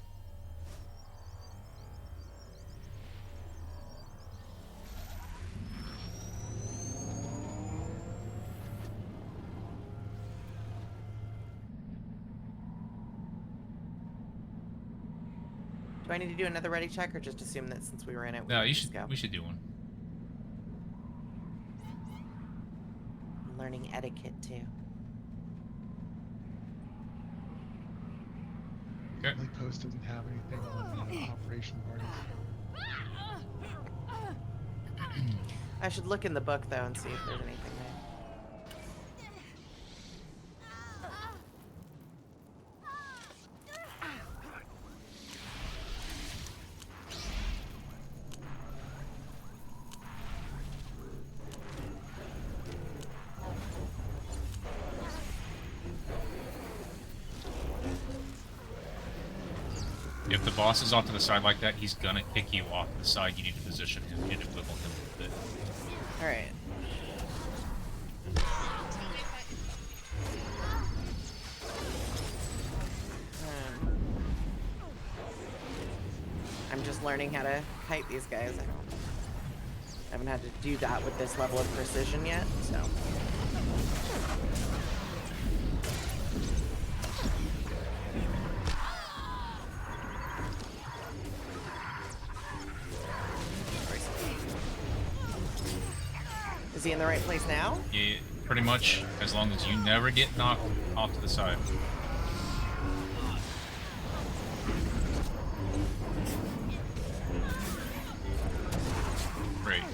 Do I need to do another ready check or just assume that since we were in it,
No, you should. We should do one.
I'm learning etiquette too.
Okay.
My post doesn't have anything on the operation parties.
I should look in the book though and see if there's anything there.
If the boss is off to the side like that, he's gonna kick you off the side. You need to position him. You need to wiggle him a little bit.
Alright. I'm just learning how to kite these guys. I haven't had to do that with this level of precision yet, so. Is he in the right place now?
Yeah, pretty much, as long as you never get knocked off to the side. Great.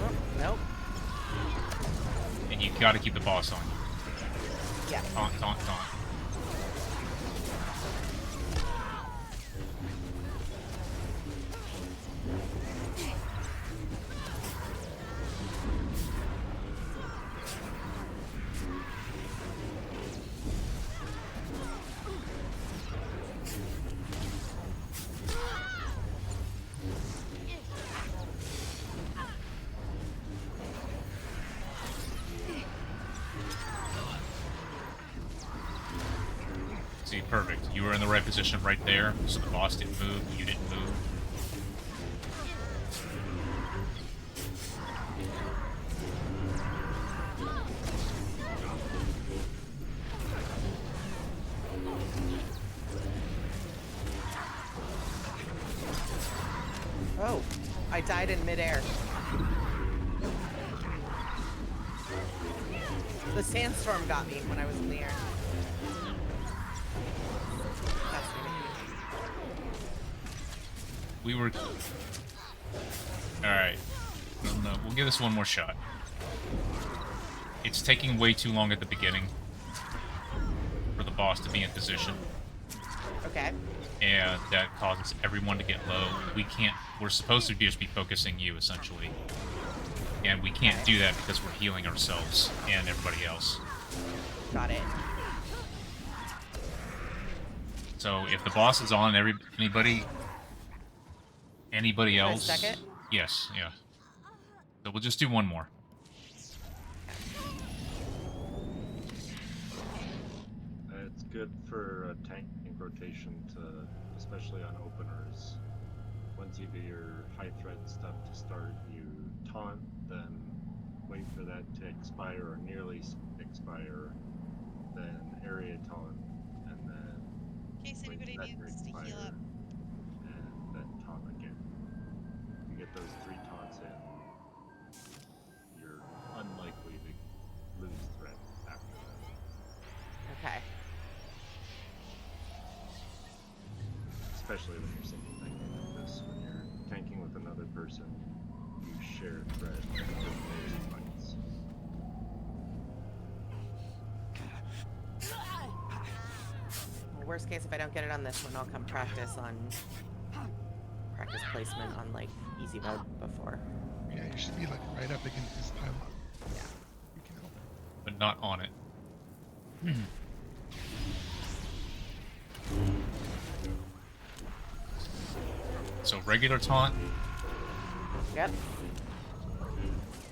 Oh, nope.
And you gotta keep the boss on.
Yeah.
Taunt, taunt, taunt. See, perfect. You were in the right position right there, so the boss didn't move, you didn't move.
Oh, I died in midair. The sandstorm got me when I was in the air.
We were... Alright. No, we'll give this one more shot. It's taking way too long at the beginning for the boss to be in position.
Okay.
And that causes everyone to get low. We can't... We're supposed to just be focusing you, essentially. And we can't do that because we're healing ourselves and everybody else.
Got it.
So if the boss is on anybody else...
Can I stack it?
Yes, yeah. So we'll just do one more.
It's good for a tank rotation to, especially on openers. Once you do your high threat stuff to start, you taunt, then wait for that to expire or nearly expire, then area taunt, and then
In case
wait
anybody
for that
needs to heal up.
and then taunt again. You get those 3 taunts in, you're unlikely to lose threat after that.
Okay.
Especially when you're single tanking like this, when you're tanking with another person you share thread for most fights.
Well, worst case, if I don't get it on this one, I'll come practice placement on like easy mode before.
Yeah, you should be like right up against this pylon.
Yeah.
You can help.
But not on it. So regular taunt.
Yep.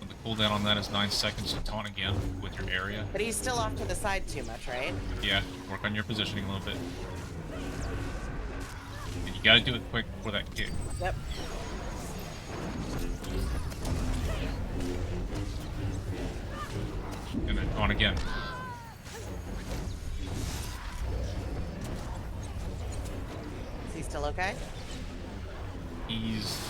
The cooldown on that is 9 seconds to taunt again with your area.
But he's still off to the side too much, right?
Yeah, work on your positioning a little bit. And you gotta do it quick before that kick.
Yep.
And then taunt again.
Is he still okay?
He's...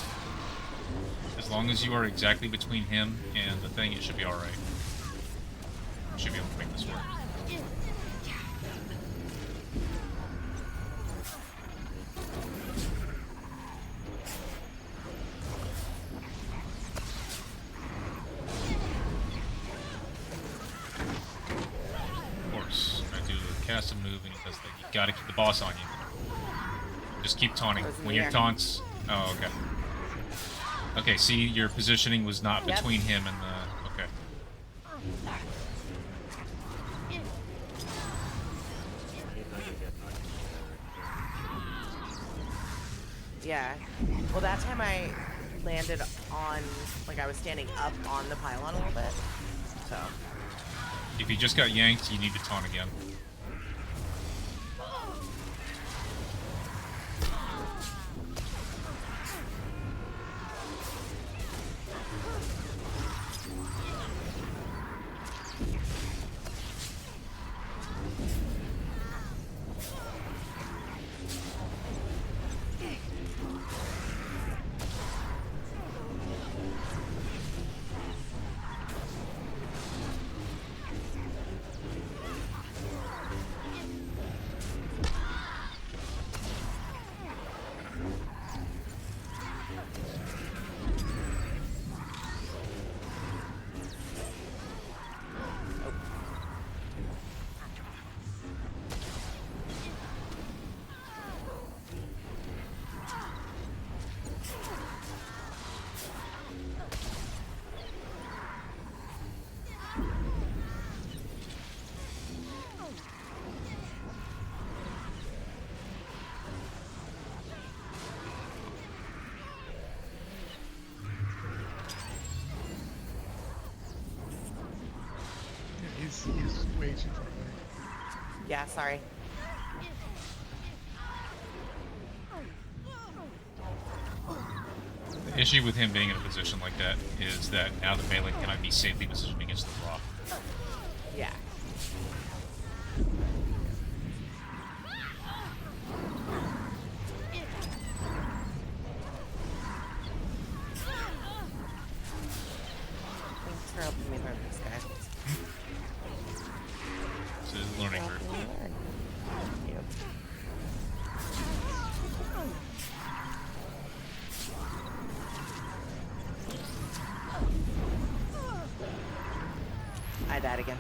As long as you are exactly between him and the thing, it should be alright. Should be able to make this work. Of course, I do a cast and move and he does that. You gotta keep the boss on you. Just keep taunting. When your taunts... Oh, okay. Okay, see, your positioning was not between him and the... Okay.
Yeah. Well, that time I landed on, like I was standing up on the pylon a little bit. So.
If you just got yanked, you need to taunt again.
He's way too far away.
Yeah, sorry.
The issue with him being in a position like that is that now the melee cannot be safely positioned against the rock.
Yeah. Thanks for helping me learn this, guys.
This is a learning curve.
Thank you. I died again.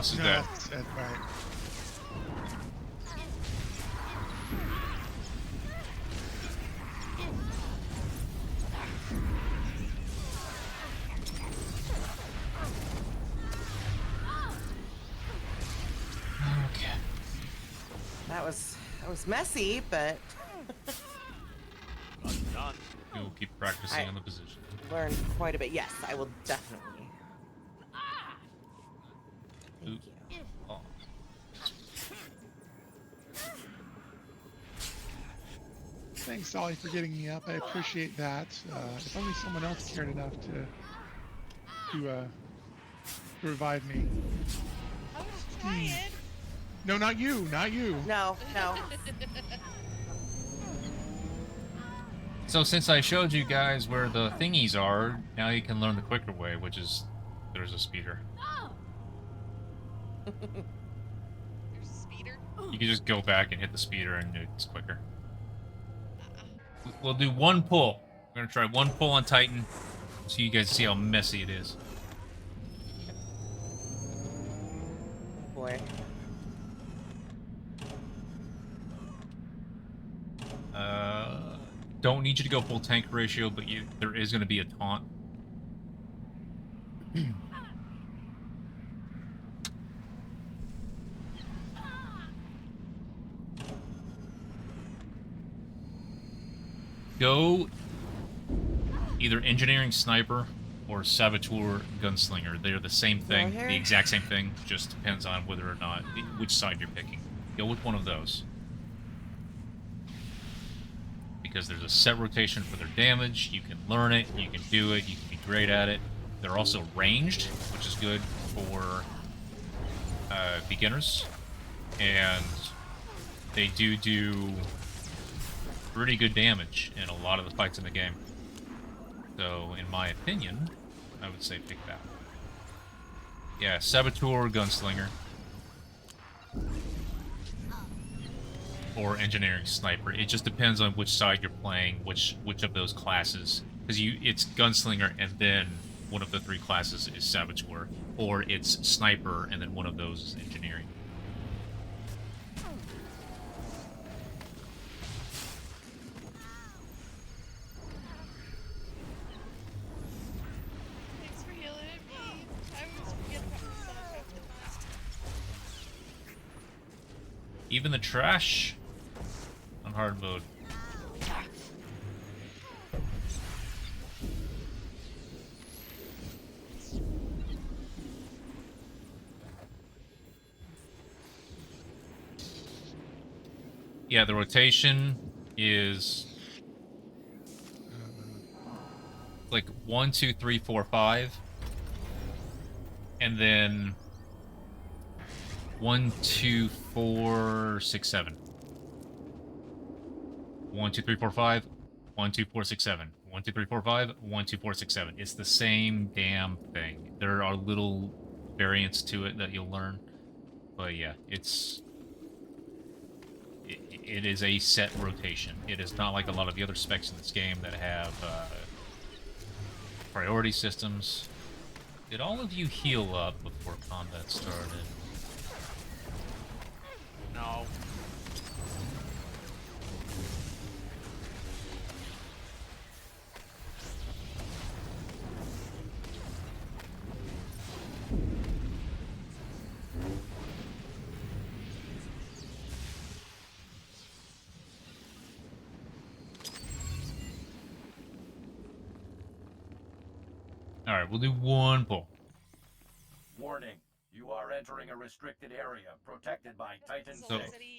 Boss is
No,
dead.
that's right.
Okay.
That was messy, but
Done.
You'll keep practicing on the position.
learned quite a bit. Yes, I will definitely. Thank you.
Oh.
Thanks, Ollie, for getting me up. I appreciate that. If only someone else cared enough to revive me.
I was trying.
No, not you. Not you.
No.
So since I showed you guys where the thingies are, now you can learn the quicker way, which is there's a speeder.
There's a speeder.
You can just go back and hit the speeder and it's quicker. We'll do one pull. We're gonna try one pull on Titan so you guys see how messy it is.
Oh boy.
Don't need you to go full tank ratio, but there is gonna be a taunt. Go either engineering sniper or saboteur gunslinger. They're the same thing, the exact same thing, just depends on whether or not which side you're picking. Go with one of those. Because there's a set rotation for their damage, you can learn it, you can do it, you can be great at it. They're also ranged, which is good for beginners. And they do pretty good damage in a lot of the fights in the game. So, in my opinion, I would say pick that. Yeah, Saboteur or Gunslinger. Or Engineering Sniper. It just depends on which side you're playing, which of those classes. Because it's Gunslinger and then one of the three classes is Saboteur. Or it's Sniper and then one of those is Engineering.
Thanks for yelling at me. I was forgetting about myself.
Even the trash on hard mode. Yeah, the rotation is like 1, 2, 3, 4, 5, and then 1, 2, 4, 6, 7. 1, 2, 3, 4, 5. 1, 2, 4, 6, 7. 1, 2, 3, 4, 5. 1, 2, 4, 6, 7. It's the same damn thing. There are little variants to it that you'll learn, but yeah, it is a set rotation. It is not like a lot of the other specs in this game that have priority systems. Did all of you heal up before combat started?
No.
Alright, we'll do one pull.
Warning. You are entering a restricted area protected by Titan 6.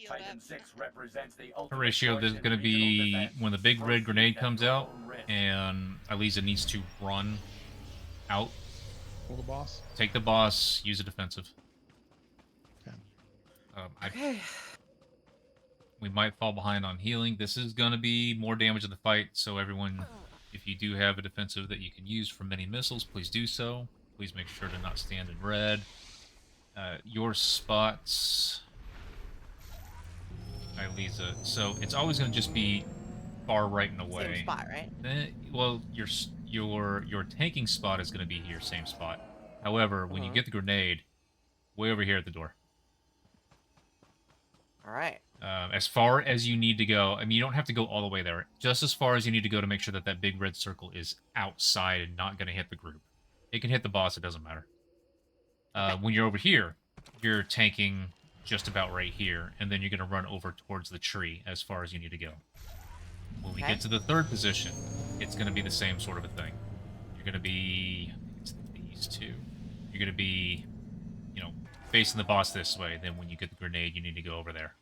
Titan 6 represents the ultimate
Ratio, there's going to be when the big red grenade comes out, and Aliza needs to run out.
Pull the boss.
Take the boss, use a defensive.
Okay.
We might fall behind on healing. This is going to be more damage in the fight, so everyone, if you do have a defensive that you can use for many missiles, please do so. Please make sure to not stand in red. Your spots, Aliza. So it's always going to just be far right and away.
Same spot, right?
Well, your tanking spot is going to be your same spot. However, when you get the grenade, Way over here at the door.
All right.
As far as you need to go, I mean, you don't have to go all the way there. Just as far as you need to go to make sure that that big red circle is outside and not going to hit the group. It can hit the boss, it doesn't matter. When you're over here, you're tanking just about right here, and then you're going to run over towards the tree as far as you need to go. When we get to the third position, it's going to be the same sort of a thing. You're going to be... It's these two. You're going to be, you know, facing the boss this way. Then when you get the grenade, you need to go over there.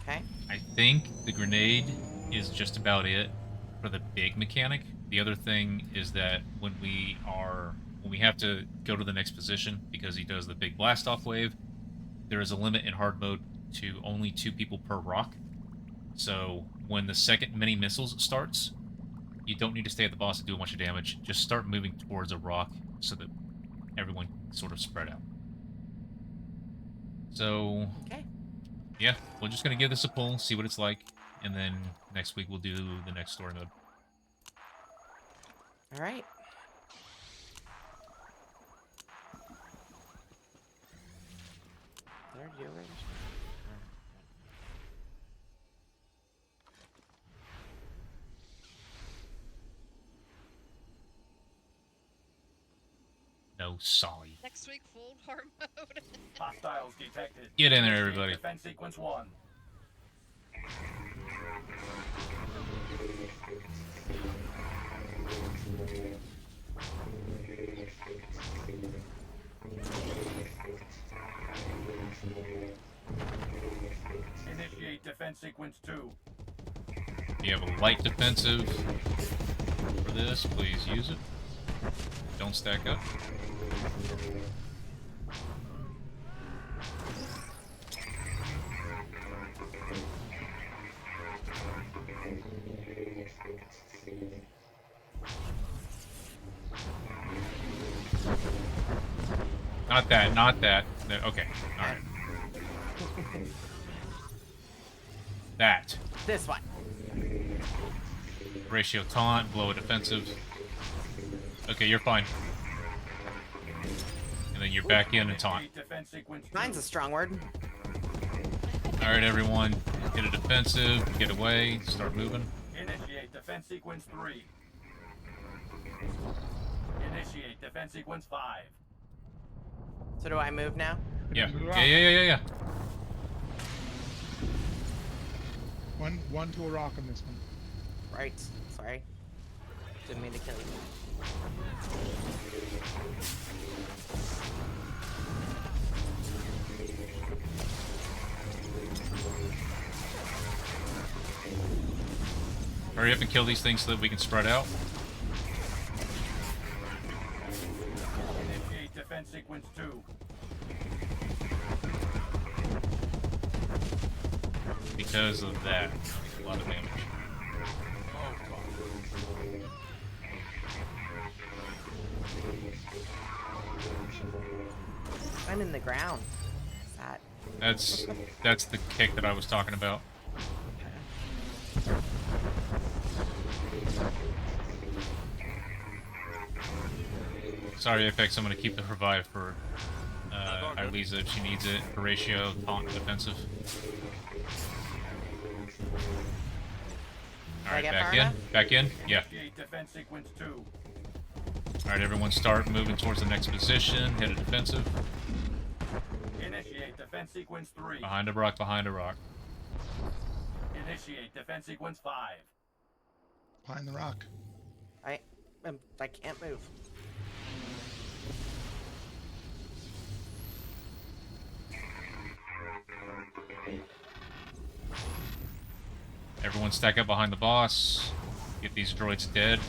Okay.
I think the grenade is just about it for the big mechanic. The other thing is that when we have to go to the next position because he does the big blast off wave, there is a limit in hard mode to only 2 people per rock. So when the second mini missiles starts, you don't need to stay at the boss to do a bunch of damage. Just start moving towards a rock so that everyone sort of spread out. So,
okay.
Yeah, we're just going to give this a pull, see what it's like, and then next week we'll do the next story mode.
All right. There you go.
No, sorry.
Next week, full hard mode.
Hostiles detected.
Get in there, everybody.
Defense sequence 1. Initiate defense sequence 2.
If you have a light defensive for this, please use it. Don't stack up. Not that, not that. Okay, alright. That.
This one.
Ratio taunt, blow a defensive. Okay, you're fine. And then you're back in and taunt.
Mine's a strong word.
Alright, everyone. Get a defensive, get away, start moving.
Initiate defense sequence 3. Initiate defense sequence 5.
So do I move now?
Yeah. Yeah.
One to a rock on this one.
Right. Sorry. Didn't mean to kill you.
Hurry up and kill these things so that we can spread out.
Initiate defense sequence 2.
Because of that, a lot of damage.
I'm in the ground. What's that?
That's the kick that I was talking about. Sorry, Apex, I'm going to keep the revive for Ireliza if she needs it. Horatio, taunt, defensive. Alright, back in. Back in? Yeah.
Defense sequence 2.
Alright, everyone start moving towards the next position. Hit a defensive.
Initiate defense sequence 3.
Behind a rock, behind a rock.
Initiate defense sequence 5.
Behind the rock.
I can't move.
Everyone stack up behind the boss. Get these droids dead.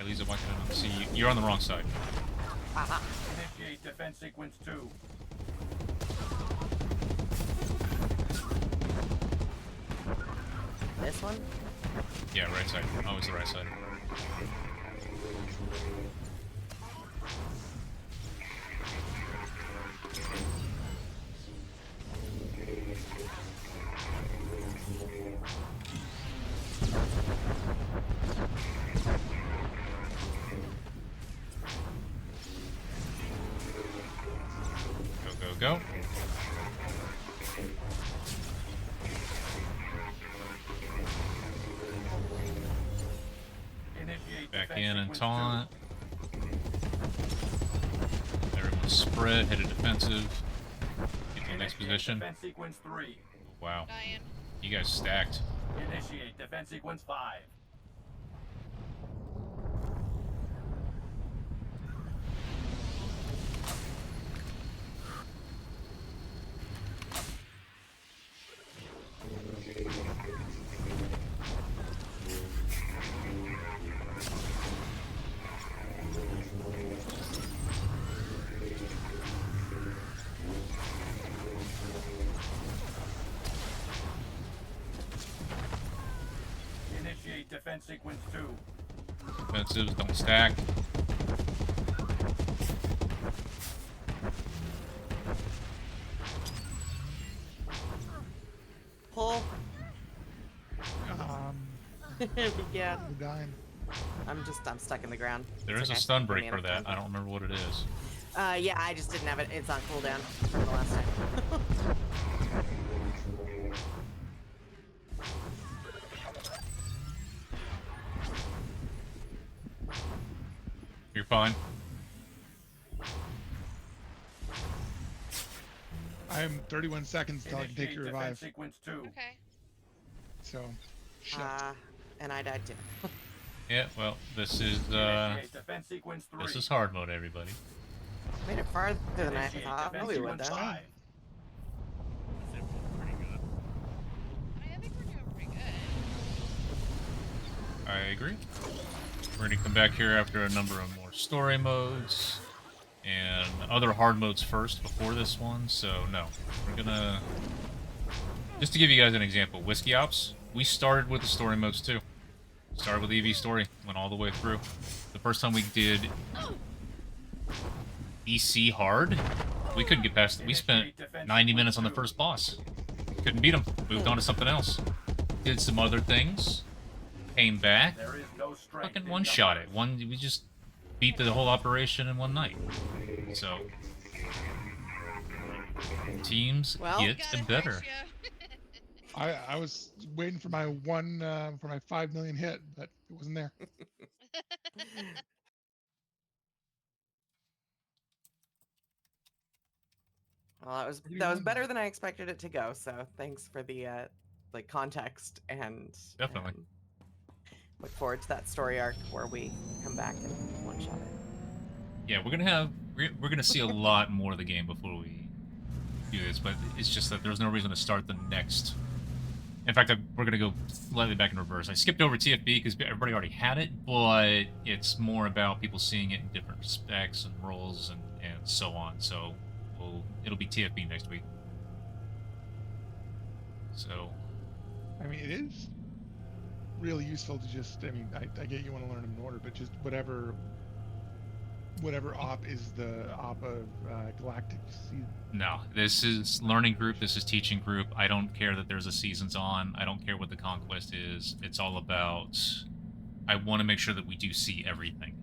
Lisa, why can't I not see you? You're on the wrong side.
Initiate defense sequence 2.
This one?
Yeah, right side. Always the right side. go. Back in and taunt. Everyone spread, headed defensive. Get to the next position.
Defense sequence 3.
Wow.
Dying.
You guys stacked.
Initiate defense sequence 5. Initiate defense sequence 2.
Defensives, don't stack.
Pull. Yeah.
We're dying.
I'm stuck in the ground.
There
It's
is a
okay.
stun
Give
break
me
for
enough
that.
time.
I don't remember what it is.
Yeah, I just didn't have it. It's on cooldown from the last time.
You're fine.
I'm 31 seconds till I can take your
Initiate
revive.
defense sequence 2.
Okay.
So, shit.
And I died too.
Yeah, well, this is
Initiate defense sequence 3.
this is hard mode, everybody.
Made it farther than I
Initiate
thought
defense
we would,
sequence
though.
5.
Pretty good.
I think we're doing pretty good.
I agree. We're gonna come back here after a number of more story modes and other hard modes first before this one. So no, we're gonna just to give you guys an example. Whiskey Ops, we started with the story modes too. Started with EV story, went all the way through. The first time we did EC hard, we couldn't get past. We spent 90 minutes on the first boss. Couldn't beat him. Moved on to something else. Did some other things. Came back.
There is no strength
Fucking
in
one-shot
numbers.
it. We just beat the whole operation in one night. So teams
Well,
get
Got it,
better.
Marcia.
I was waiting for my for my 5 million hit, but it wasn't there.
Well, that was
What do you want?
better than I expected it to go. So thanks for the like context and
Definitely.
look forward to that story arc where we come back and one shot it.
Yeah, we're gonna see a lot more of the game before we do this, but it's just that there's no reason to start the next. In fact, we're gonna go slightly back in reverse. I skipped over TFB because everybody already had it, but it's more about people seeing it in different specs and roles and so on. So it'll be TFB next week. So
I mean, it is really useful to just. I mean, I get you want to learn them in order, but just whatever op is the op of Galactic Season.
no, this is learning group. This is teaching group. I don't care that there's a seasons on. I don't care what the conquest is. It's all about. I want to make sure that we do see everything.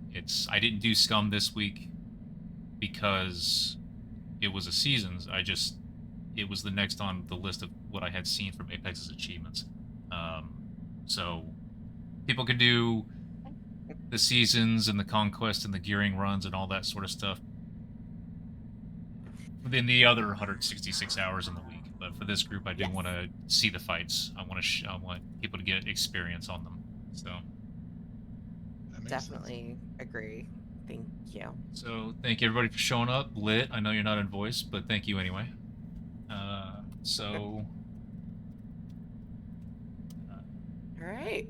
I didn't do Scum this week because it was a seasons. It was the next on the list of what I had seen from Apex's achievements. So people could do the seasons and the conquest and the gearing runs and all that sort of stuff within the other 166 hours in the week. But for this group, I do want to see the fights. I want people to get experience on them. So
That makes
Definitely agree. Thank you.
So thank you everybody for showing up. Lit. I know you're not in voice, but thank you anyway. So.
All right.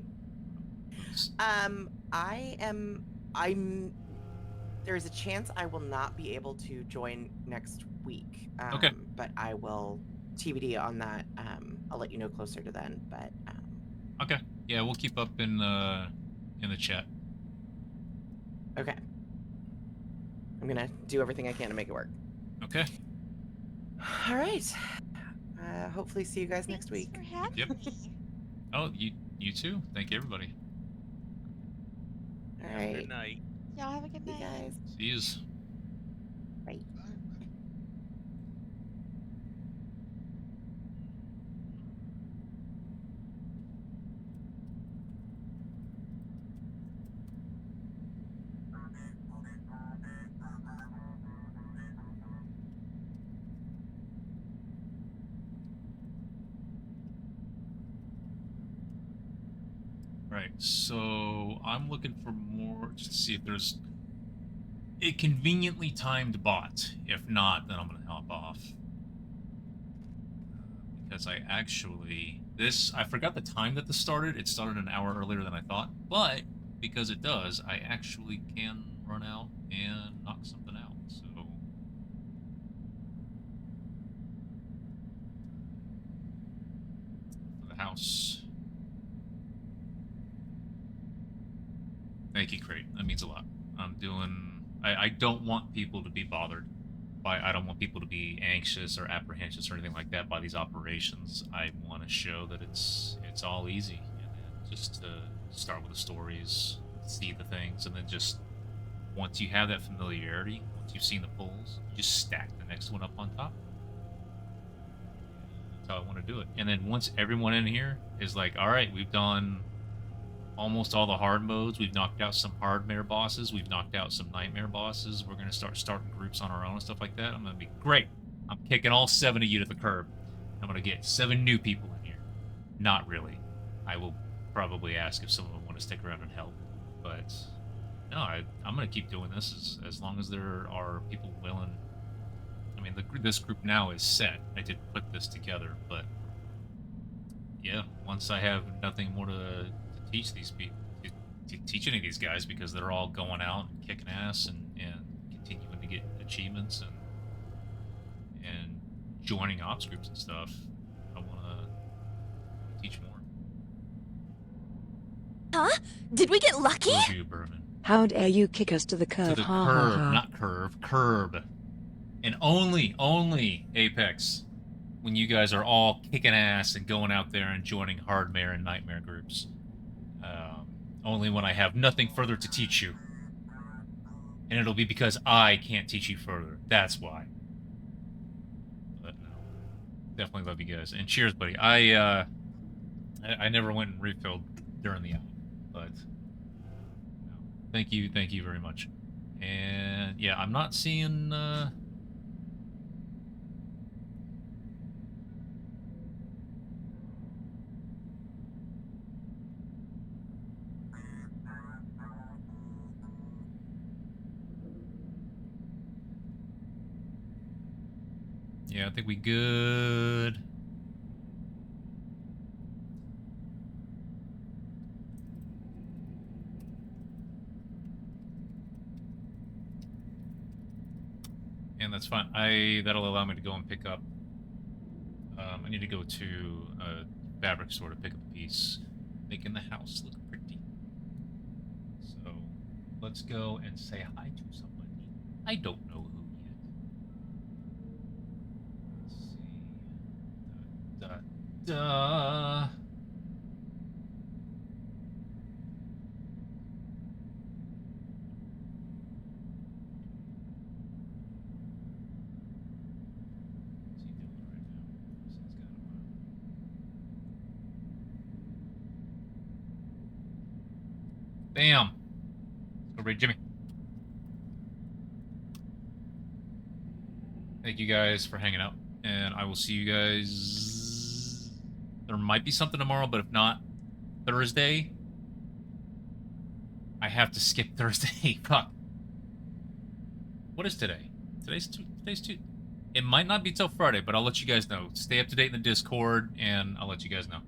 There's a chance I will not be able to join next week.
Okay.
But I will TBD on that. I'll let you know closer to then. But
Okay. Yeah, we'll keep up in the chat.
okay. I'm gonna do everything I can to make it work.
Okay.
All right. Hopefully see you guys next week.
Thanks for having
Yep.
me.
Oh, you too. Thank you everybody.
All
Have a
right.
Good night.
Y'all have a good
See you
night.
guys.
See yous.
Bye.
sense.
Alright, so I'm looking for more, just to see if there's a conveniently timed bot. If not, then I'm gonna hop off. Because I actually, I forgot the time that this started. It started an hour earlier than I thought, but because it does, I actually can run out and knock something out, so. For the house. Thank you, Crate. That means a lot. I don't want people to be bothered by, I don't want people to be anxious or apprehensive or anything like that by these operations. I want to show that it's all easy, and then just to start with the stories, see the things, and then just once you have that familiarity, once you've seen the pulls, just stack the next one up on top. That's how I want to do it. And then once everyone in here is like, all right, we've done almost all the hard modes. We've knocked out some hardmare bosses. We've knocked out some nightmare bosses. We're going to start starting groups on our own and stuff like that. I'm going to be great. I'm kicking all 7 of you to the curb. I'm going to get 7 new people in here. Not really. I will probably ask if some of them want to stick around and help. But no, I'm going to keep doing this as long as there are people willing. I mean, this group now is set. I did put this together, but yeah, once I have nothing more to teach these people, to teach any of these guys, because they're all going out and kicking ass and continuing to get achievements and joining ops groups and stuff. I want to teach more.
Huh? Did we get lucky?
You, Berman.
How dare you kick us to the curb?
To the curb, not curve, curb. And only Apex, when you guys are all kicking ass and going out there and joining hardmare and nightmare groups. Only when I have nothing further to teach you. And it'll be because I can't teach you further. That's why. But no. Definitely love you guys. And cheers, buddy. I never went and refilled during the hour. But no. Thank you very much. And yeah, I'm not seeing yeah, I think we good. And that's fine. That'll allow me to go and pick up. I need to go to a fabric store to pick up a piece, making the house look pretty. So let's go and say hi to somebody. I don't know who yet. Let's see. Da. Bam! Let's go raid Jimmy. Thank you guys for hanging out, and I will see you guys. There might be something tomorrow, but if not, Thursday. I have to skip Thursday. Fuck. What is today? Today's Tuesday. It might not be till Friday, but I'll let you guys know. Stay up to date in the Discord, and I'll let you guys know.